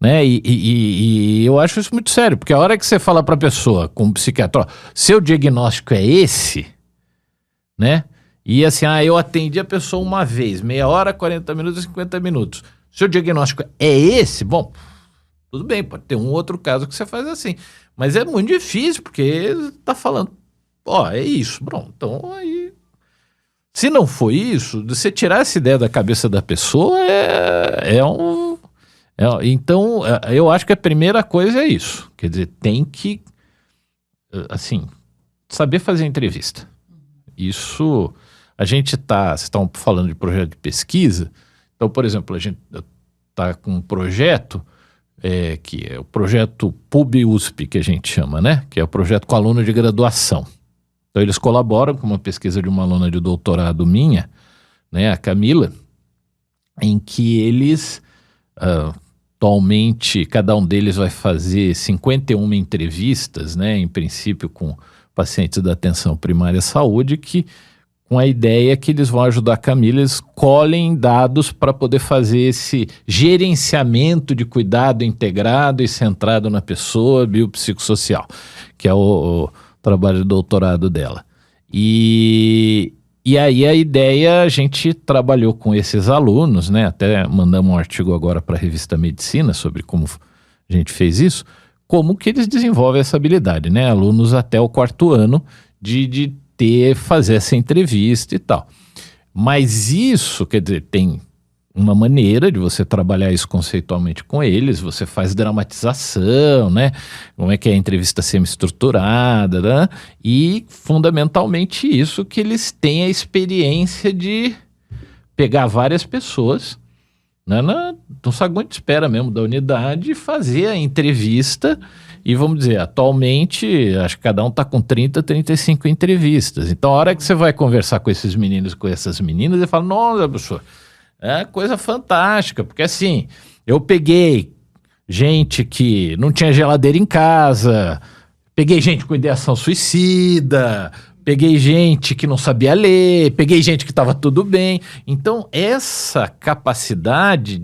C: Né? E eu acho isso muito sério, porque a hora que você fala para a pessoa, como psiquiatra, ó, seu diagnóstico é esse, né? E assim, eu atendi a pessoa uma vez, meia hora, 40 minutos, 50 minutos. Seu diagnóstico é esse? Bom, tudo bem, pode ter um outro caso que você faz assim. Mas é muito difícil, porque tá falando, é isso. Bom, então aí... Se não for isso, você tirar essa ideia da cabeça da pessoa então, eu acho que a primeira coisa é isso. Quer dizer, tem que, assim, saber fazer entrevista. Isso, vocês estão falando de projeto de pesquisa. Então, por exemplo, a gente está com um projeto, que é o projeto PUB-USP, que a gente chama, né? Que é o projeto com aluno de graduação. Então, eles colaboram com uma pesquisa de uma aluna de doutorado minha, né, a Camila, em que eles, atualmente, cada um deles vai fazer 51 entrevistas, né, em princípio com pacientes da atenção primária à saúde, com a ideia que eles vão ajudar a Camila, eles colhem dados para poder fazer esse gerenciamento de cuidado integrado e centrado na pessoa, biopsicossocial, que é o trabalho de doutorado dela. E aí a ideia, a gente trabalhou com esses alunos, né? Até mandamos um artigo agora para a revista Medicina sobre como a gente fez isso, como que eles desenvolvem essa habilidade, né? Alunos até o 4º ano de fazer essa entrevista e tal. Mas isso, quer dizer, tem uma maneira de você trabalhar isso conceitualmente com eles, você faz dramatização, né? Como é que é a entrevista semi-estruturada, né? E fundamentalmente isso, que eles têm a experiência de pegar várias pessoas, né, no saguão de espera mesmo da unidade e fazer a entrevista. E vamos dizer, atualmente, acho que cada um está com 30, 35 entrevistas. Então, a hora que você vai conversar com esses meninos, com essas meninas, você fala, nossa, professor, é coisa fantástica, porque assim, eu peguei gente que não tinha geladeira em casa, peguei gente com ideação suicida, peguei gente que não sabia ler, peguei gente que estava tudo bem. Então, essa capacidade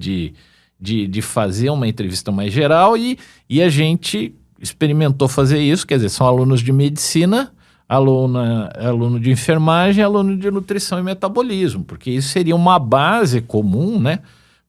C: de fazer uma entrevista mais geral e a gente experimentou fazer isso, quer dizer, são alunos de medicina, aluno de enfermagem, aluno de nutrição e metabolismo, porque isso seria uma base comum, né,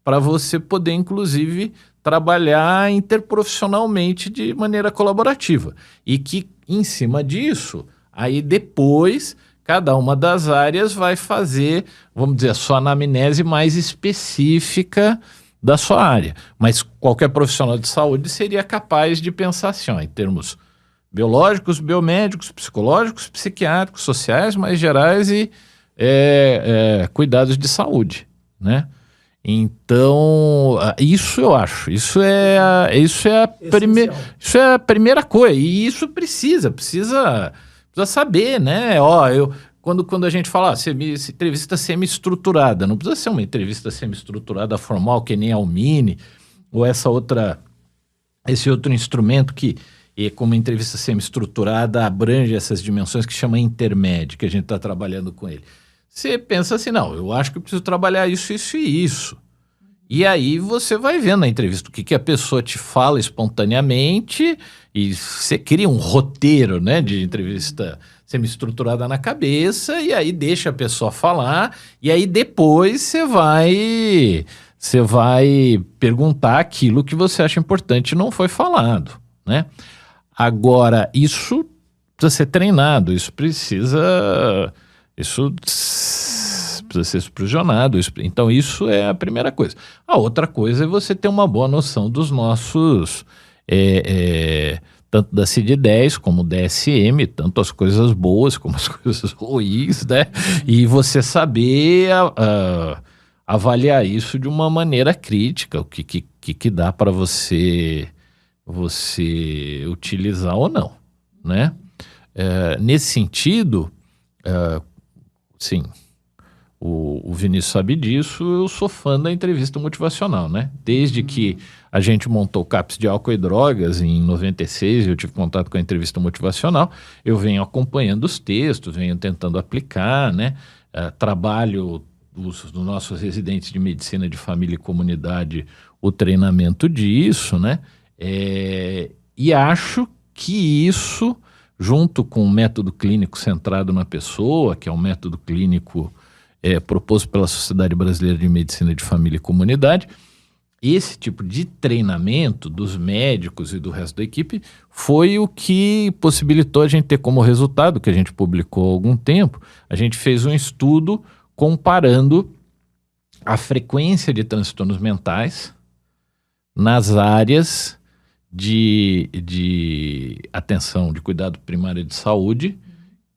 C: para você poder, inclusive, trabalhar interprofissionalmente de maneira colaborativa. E que, em cima disso, aí depois, cada uma das áreas vai fazer, vamos dizer, a sua anamnese mais específica da sua área. Mas qualquer profissional de saúde seria capaz de pensar assim, em termos biológicos, biomédicos, psicológicos, psiquiátricos, sociais, mais gerais e cuidados de saúde, né? Então, isso eu acho, isso é a primeira coisa, e isso precisa saber, né? Quando a gente fala entrevista semi-estruturada, não precisa ser uma entrevista semi-estruturada formal, que nem a Almine, ou esse outro instrumento que, como entrevista semi-estruturada, abrange essas dimensões que chama intermédio, que a gente está trabalhando com ele. Você pensa assim, não, eu acho que eu preciso trabalhar isso, isso e isso. E aí você vai vendo na entrevista o que a pessoa te fala espontaneamente e você cria um roteiro, né, de entrevista semi-estruturada na cabeça e aí deixa a pessoa falar e aí depois você vai você vai perguntar aquilo que você acha importante e não foi falado, né? Agora, isso precisa ser treinado, isso precisa ser supervisionado. Então, isso é a primeira coisa. A outra coisa é você ter uma boa noção dos nossos, tanto da CID-10 como DSM, tanto as coisas boas como as coisas ruins, né? E você saber avaliar isso de uma maneira crítica, o que dá para você utilizar ou não, né? Nesse sentido, sim, o Vinícius sabe disso, eu sou fã da entrevista motivacional, né? Desde que a gente montou o CAPS de álcool e drogas em 96, eu tive contato com a entrevista motivacional, eu venho acompanhando os textos, venho tentando aplicar, né? Trabalho dos nossos residentes de medicina de família e comunidade, o treinamento disso, né? E acho que isso, junto com o método clínico centrado na pessoa, que é um método clínico proposto pela Sociedade Brasileira de Medicina de Família e Comunidade, esse tipo de treinamento dos médicos e do resto da equipe foi o que possibilitou a gente ter como resultado, que a gente publicou há algum tempo, a gente fez um estudo comparando a frequência de transtornos mentais nas áreas de atenção, de cuidado primário de saúde,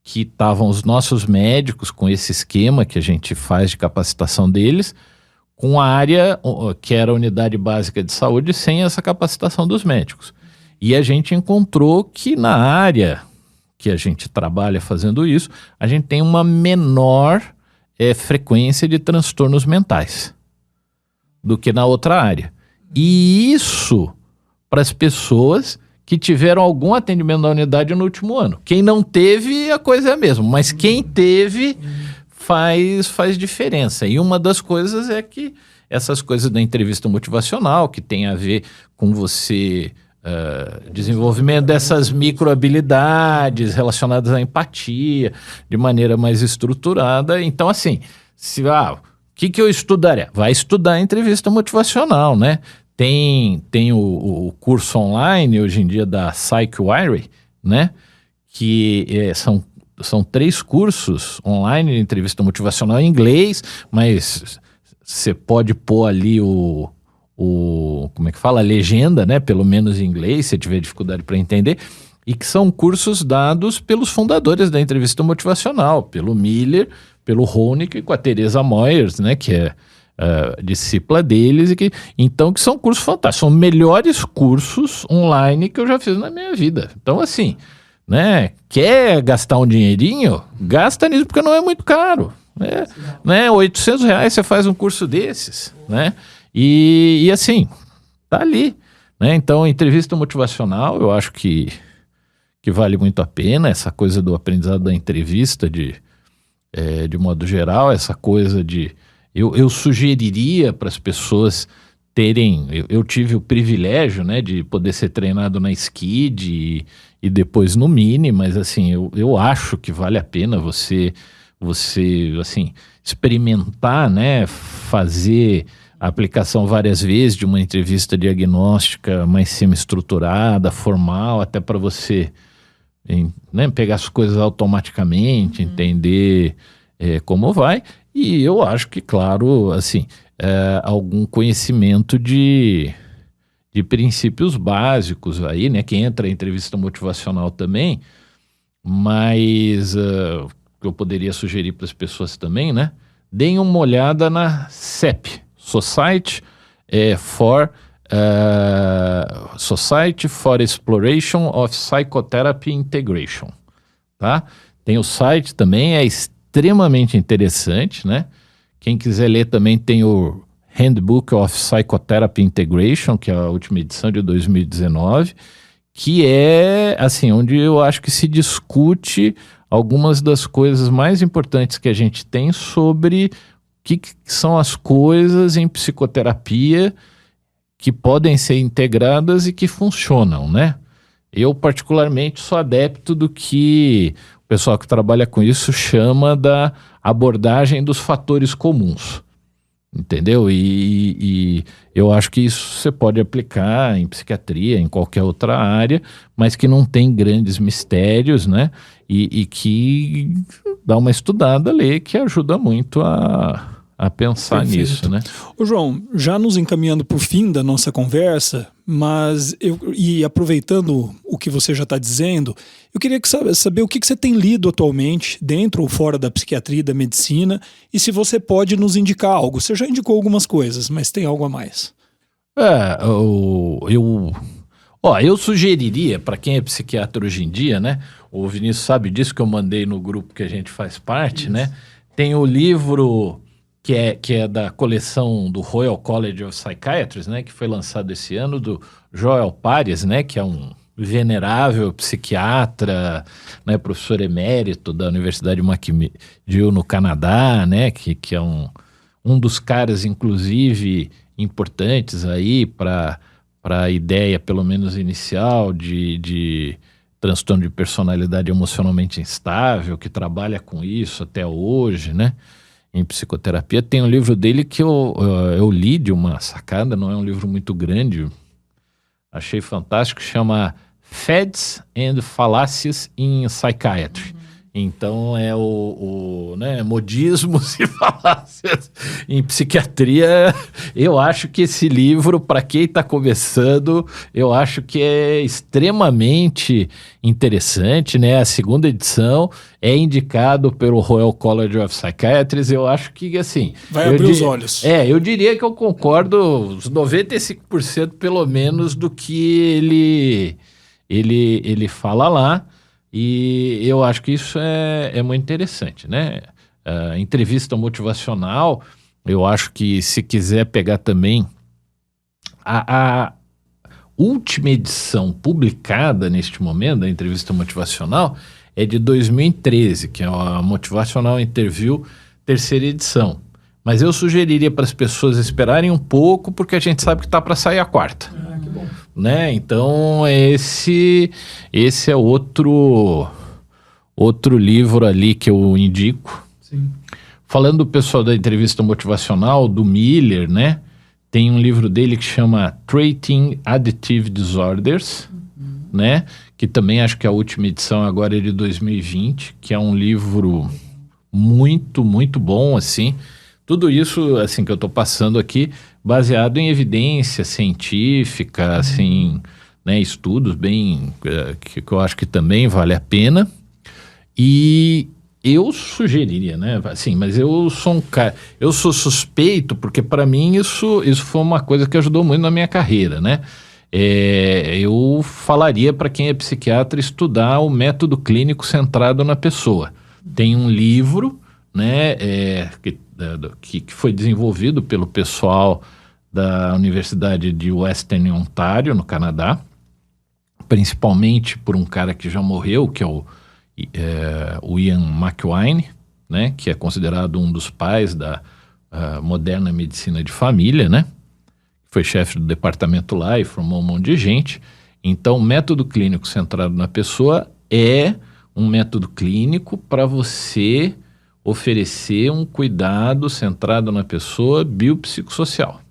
C: que estavam os nossos médicos com esse esquema que a gente faz de capacitação deles, com a área que era a unidade básica de saúde sem essa capacitação dos médicos. E a gente encontrou que na área que a gente trabalha fazendo isso, a gente tem uma menor frequência de transtornos mentais do que na outra área. E isso para as pessoas que tiveram algum atendimento na unidade no último ano. Quem não teve, a coisa é a mesma, mas quem teve faz diferença. E uma das coisas é que essas coisas da entrevista motivacional, que tem a ver com você desenvolvimento dessas microhabilidades relacionadas à empatia, de maneira mais estruturada. Então, assim, o que eu estudaria? Vai estudar a entrevista motivacional, né? Tem o curso online, hoje em dia, da PsychWire, né? Que são 3 cursos online de entrevista motivacional em inglês, mas você pode pôr ali como é que fala? A legenda, né? Pelo menos em inglês, se tiver dificuldade para entender, e que são cursos dados pelos fundadores da entrevista motivacional, pelo Miller, pelo Honig e com a Teresa Moyers, né? Que é discípula deles, que são cursos fantásticos, são melhores cursos online que eu já fiz na minha vida. Então, assim, né, quer gastar um dinheirinho? Gasta nisso, porque não é muito caro, né? R$800 você faz um curso desses, né? E assim, tá ali, né? Então, entrevista motivacional, eu acho que vale muito a pena, essa coisa do aprendizado da entrevista de modo geral, essa coisa de eu sugeriria para as pessoas terem... Eu tive o privilégio, né, de poder ser treinado na SCID e depois no Mini, mas assim, eu acho que vale a pena você assim, experimentar, né, fazer a aplicação várias vezes de uma entrevista diagnóstica mais semi-estruturada, formal, até para você né, pegar as coisas automaticamente, entender como vai. E eu acho que, claro, assim, algum conhecimento de princípios básicos aí, né? Que entra em entrevista motivacional também, mas que eu poderia sugerir para as pessoas também, né? Deem uma olhada na SEP, Society for Exploration of Psychotherapy Integration, tá? Tem o site também, extremamente interessante, né? Quem quiser ler também tem o Handbook of Psychotherapy Integration, que é a última edição de 2019, que é, assim, onde eu acho que se discute algumas das coisas mais importantes que a gente tem sobre o que são as coisas em psicoterapia que podem ser integradas e que funcionam, né? Eu, particularmente, sou adepto do que o pessoal que trabalha com isso chama da abordagem dos fatores comuns, entendeu? E eu acho que isso você pode aplicar em psiquiatria, em qualquer outra área, mas que não tem grandes mistérios, né? E que dá uma estudada, ler, que ajuda muito a pensar
B: Perfeito.
C: nisso, né?
B: Ô João, já nos encaminhando para o fim da nossa conversa, mas e aproveitando o que você já está dizendo, eu queria saber o que você tem lido atualmente, dentro ou fora da psiquiatria e da medicina, e se você pode nos indicar algo. Você já indicou algumas coisas, mas tem algo a mais?
C: Eu sugeriria, para quem é psiquiatra hoje em dia, né? O Vinícius sabe disso, que eu mandei no grupo que a gente faz parte, né? Tem o livro que é da coleção do Royal College of Psychiatrists, né? Que foi lançado esse ano, do Joel Pares, né? Que é um venerável psiquiatra, né? Professor emérito da Universidade McGill no Canadá, né? Que é um dos caras, inclusive, importantes aí para a ideia, pelo menos inicial, de transtorno de personalidade emocionalmente instável, que trabalha com isso até hoje, né? Em psicoterapia. Tem um livro dele que eu li de uma sacada, não é um livro muito grande, achei fantástico, chama Fads and Fallacies in Psychiatry. Então é né, modismos e falácias em psiquiatria. Eu acho que esse livro, para quem está começando, eu acho que é extremamente interessante, né? A segunda edição é indicado pelo Royal College of Psychiatrists. Eu acho que, assim...
B: Vai abrir os olhos.
C: Eu diria que eu concordo uns 95% pelo menos do que ele fala lá. E eu acho que isso é muito interessante, né? Entrevista motivacional, eu acho que se quiser pegar também a última edição publicada neste momento da entrevista motivacional é de 2013, que é a Motivational Interview, terceira edição. Mas eu sugeriria para as pessoas esperarem um pouco, porque a gente sabe que está para sair a quarta.
B: Que bom.
C: Né? Então esse é outro livro ali que eu indico.
B: Sim.
C: Falando do pessoal da entrevista motivacional, do Miller, né? Tem um livro dele que chama Treating Addictive Disorders, né? Que também acho que a última edição agora é de 2020, que é um livro muito, muito bom, assim. Tudo isso, assim, que eu estou passando aqui, baseado em evidência científica, assim, né, estudos bem, que eu acho que também vale a pena. E eu sugeriria, né, assim, mas eu sou um cara, eu sou suspeito, porque para mim isso foi uma coisa que ajudou muito na minha carreira, né? Eu falaria para quem é psiquiatra estudar o método clínico centrado na pessoa. Tem um livro, né, que foi desenvolvido pelo pessoal da Universidade de Western Ontario, no Canadá, principalmente por um cara que já morreu, que é o Ian McEwan, né, que é considerado um dos pais da moderna medicina de família, né, foi chefe do departamento lá e formou um monte de gente. Então, o método clínico centrado na pessoa é um método clínico para você oferecer um cuidado centrado na pessoa biopsicossocial.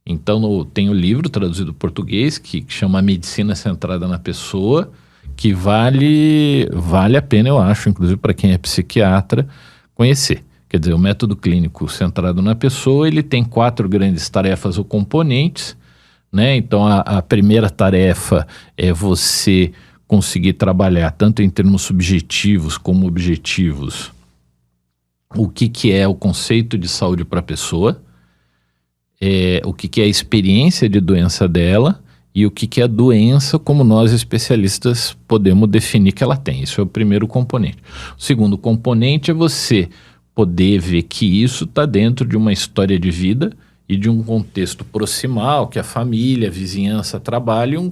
C: Então, tem o livro traduzido para português que chama Medicina Centrada na Pessoa, que vale a pena, eu acho, inclusive para quem é psiquiatra, conhecer. Quer dizer, o método clínico centrado na pessoa, ele tem 4 grandes tarefas ou componentes, né? Então, a primeira tarefa é você conseguir trabalhar, tanto em termos subjetivos como objetivos, o que é o conceito de saúde para a pessoa, o que é a experiência de doença dela e o que é a doença como nós especialistas podemos definir que ela tem. Isso é o primeiro componente. O segundo componente é você poder ver que isso está dentro de uma história de vida e de um contexto proximal, que a família, a vizinhança, trabalho, e um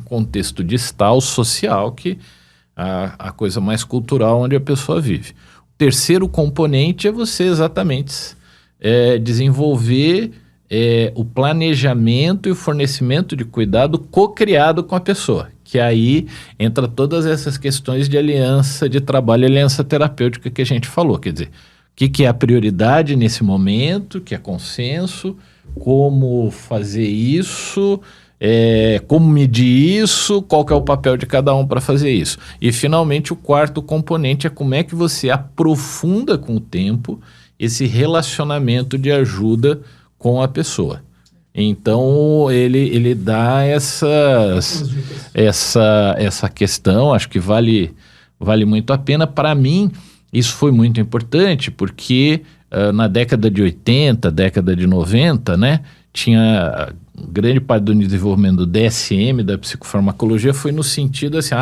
C: contexto distal, social, que a coisa mais cultural onde a pessoa vive. Terceiro componente é você exatamente desenvolver o planejamento e o fornecimento de cuidado co-criado com a pessoa, que aí entra todas essas questões de aliança de trabalho, aliança terapêutica que a gente falou, quer dizer, que é a prioridade nesse momento, que é consenso, como fazer isso, como medir isso, qual que é o papel de cada um para fazer isso. E, finalmente, o quarto componente é como é que você aprofunda com o tempo esse relacionamento de ajuda com a pessoa. Então, ele dá essa questão, acho que vale muito a pena. Para mim, isso foi muito importante, porque na década de 80, década de 90, né, tinha grande parte do desenvolvimento do DSM, da psicofarmacologia, foi no sentido assim,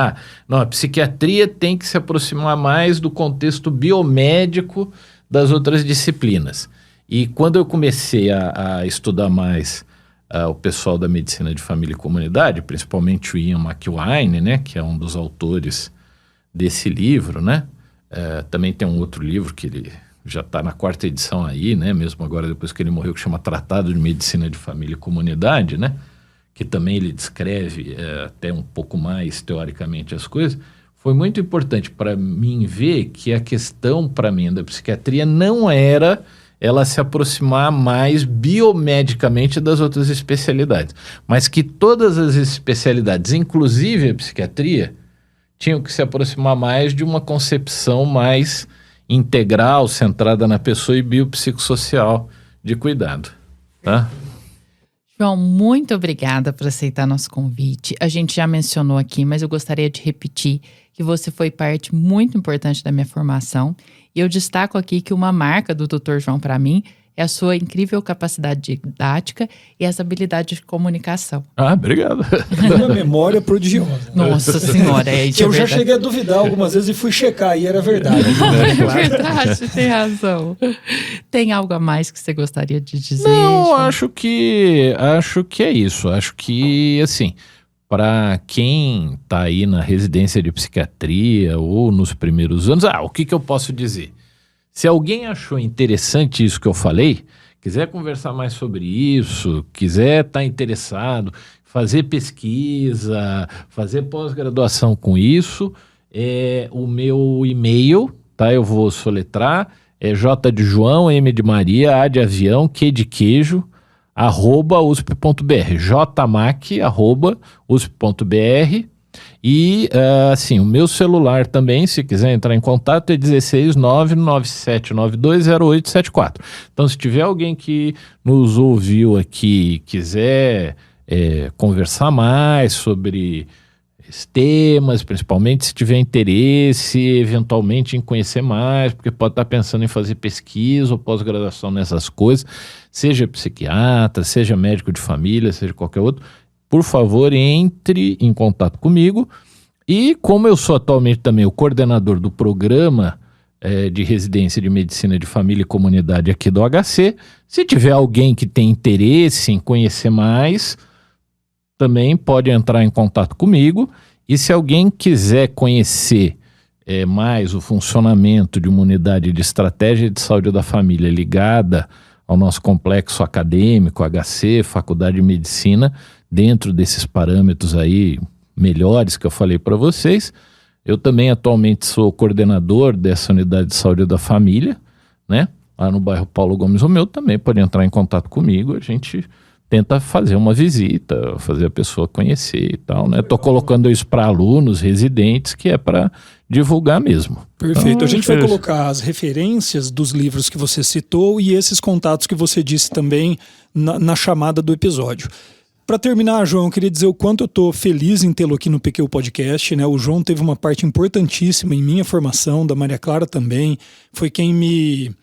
C: não, a psiquiatria tem que se aproximar mais do contexto biomédico das outras disciplinas. E quando eu comecei a estudar mais o pessoal da medicina de família e comunidade, principalmente o Ian McElwain, né, que é um dos autores desse livro, né, também tem um outro livro que ele já está na 4ª edição aí, né, mesmo agora depois que ele morreu, que chama Tratado de Medicina de Família e Comunidade, né, que também ele descreve até um pouco mais teoricamente as coisas. Foi muito importante para mim ver que a questão para mim da psiquiatria não era ela se aproximar mais biomedicamente das outras especialidades, mas que todas as especialidades, inclusive a psiquiatria, tinham que se aproximar mais de uma concepção mais integral, centrada na pessoa e biopsicossocial de cuidado, tá?
A: João, muito obrigada por aceitar nosso convite. A gente já mencionou aqui, mas eu gostaria de repetir que você foi parte muito importante da minha formação. E eu destaco aqui que uma marca do Dr. João para mim é a sua incrível capacidade didática e essa habilidade de comunicação.
C: Obrigado.
B: Uma memória prodigiosa.
A: Nossa senhora,
B: que eu já cheguei a duvidar algumas vezes e fui checar, e era verdade.
A: É verdade, tem razão. Tem algo a mais que você gostaria de dizer?
C: Não,
A: João?
C: acho que é isso. Acho que, assim, para quem está aí na residência de psiquiatria ou nos primeiros anos, o que eu posso dizer? Se alguém achou interessante isso que eu falei, quiser conversar mais sobre isso, quiser estar interessado, fazer pesquisa, fazer pós-graduação com isso, o meu e-mail, tá? Eu vou soletrar, J de João, M de Maria, A de avião, Q de queijo, @usp.br, jmac@usp.br. E, assim, o meu celular também, se quiser entrar em contato, é 16997920874. Então, se tiver alguém que nos ouviu aqui e quiser conversar mais sobre esses temas, principalmente se tiver interesse, eventualmente, em conhecer mais, porque pode estar pensando em fazer pesquisa ou pós-graduação nessas coisas, seja psiquiatra, seja médico de família, seja qualquer outro, por favor, entre em contato comigo. E como eu sou atualmente também o coordenador do programa de residência de medicina de família e comunidade aqui do HC, se tiver alguém que tem interesse em conhecer mais, também pode entrar em contato comigo. E se alguém quiser conhecer mais o funcionamento de uma unidade de estratégia de saúde da família ligada ao nosso complexo acadêmico, HC, Faculdade de Medicina, dentro desses parâmetros aí melhores que eu falei para vocês, eu também atualmente sou coordenador dessa unidade de saúde da família, né? Lá no bairro Paulo Gomes Romeu, também pode entrar em contato comigo, a gente tenta fazer uma visita, fazer a pessoa conhecer e tal, né? Tô colocando isso para alunos, residentes, que é para divulgar mesmo.
B: Perfeito.
C: Então,
B: a gente vai colocar as referências dos livros que você citou e esses contatos que você disse também na chamada do episódio. Para terminar, João, eu queria dizer o quanto eu estou feliz em tê-lo aqui no PQ Podcast, né? O João teve uma parte importantíssima em minha formação, da Maria Clara também, foi quem me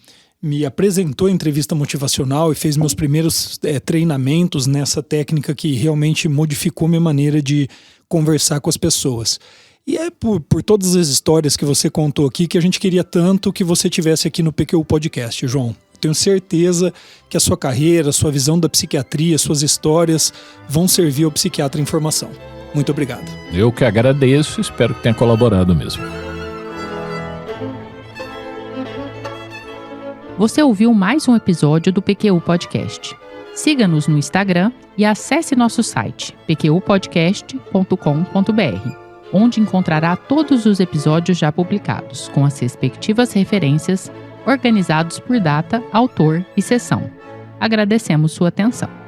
B: apresentou a entrevista motivacional e fez meus primeiros treinamentos nessa técnica que realmente modificou minha maneira de conversar com as pessoas. E é por todas as histórias que você contou aqui que a gente queria tanto que você tivesse aqui no PQ Podcast, João. Tenho certeza que a sua carreira, a sua visão da psiquiatria, suas histórias vão servir ao psiquiatra em formação. Muito obrigado.
C: Eu que agradeço, espero que tenha colaborado mesmo.
A: Você ouviu mais um episódio do PQU Podcast. Siga-nos no Instagram e acesse nosso site pqpodcast.com.br, onde encontrará todos os episódios já publicados, com as respectivas referências, organizados por data, autor e sessão. Agradecemos sua atenção.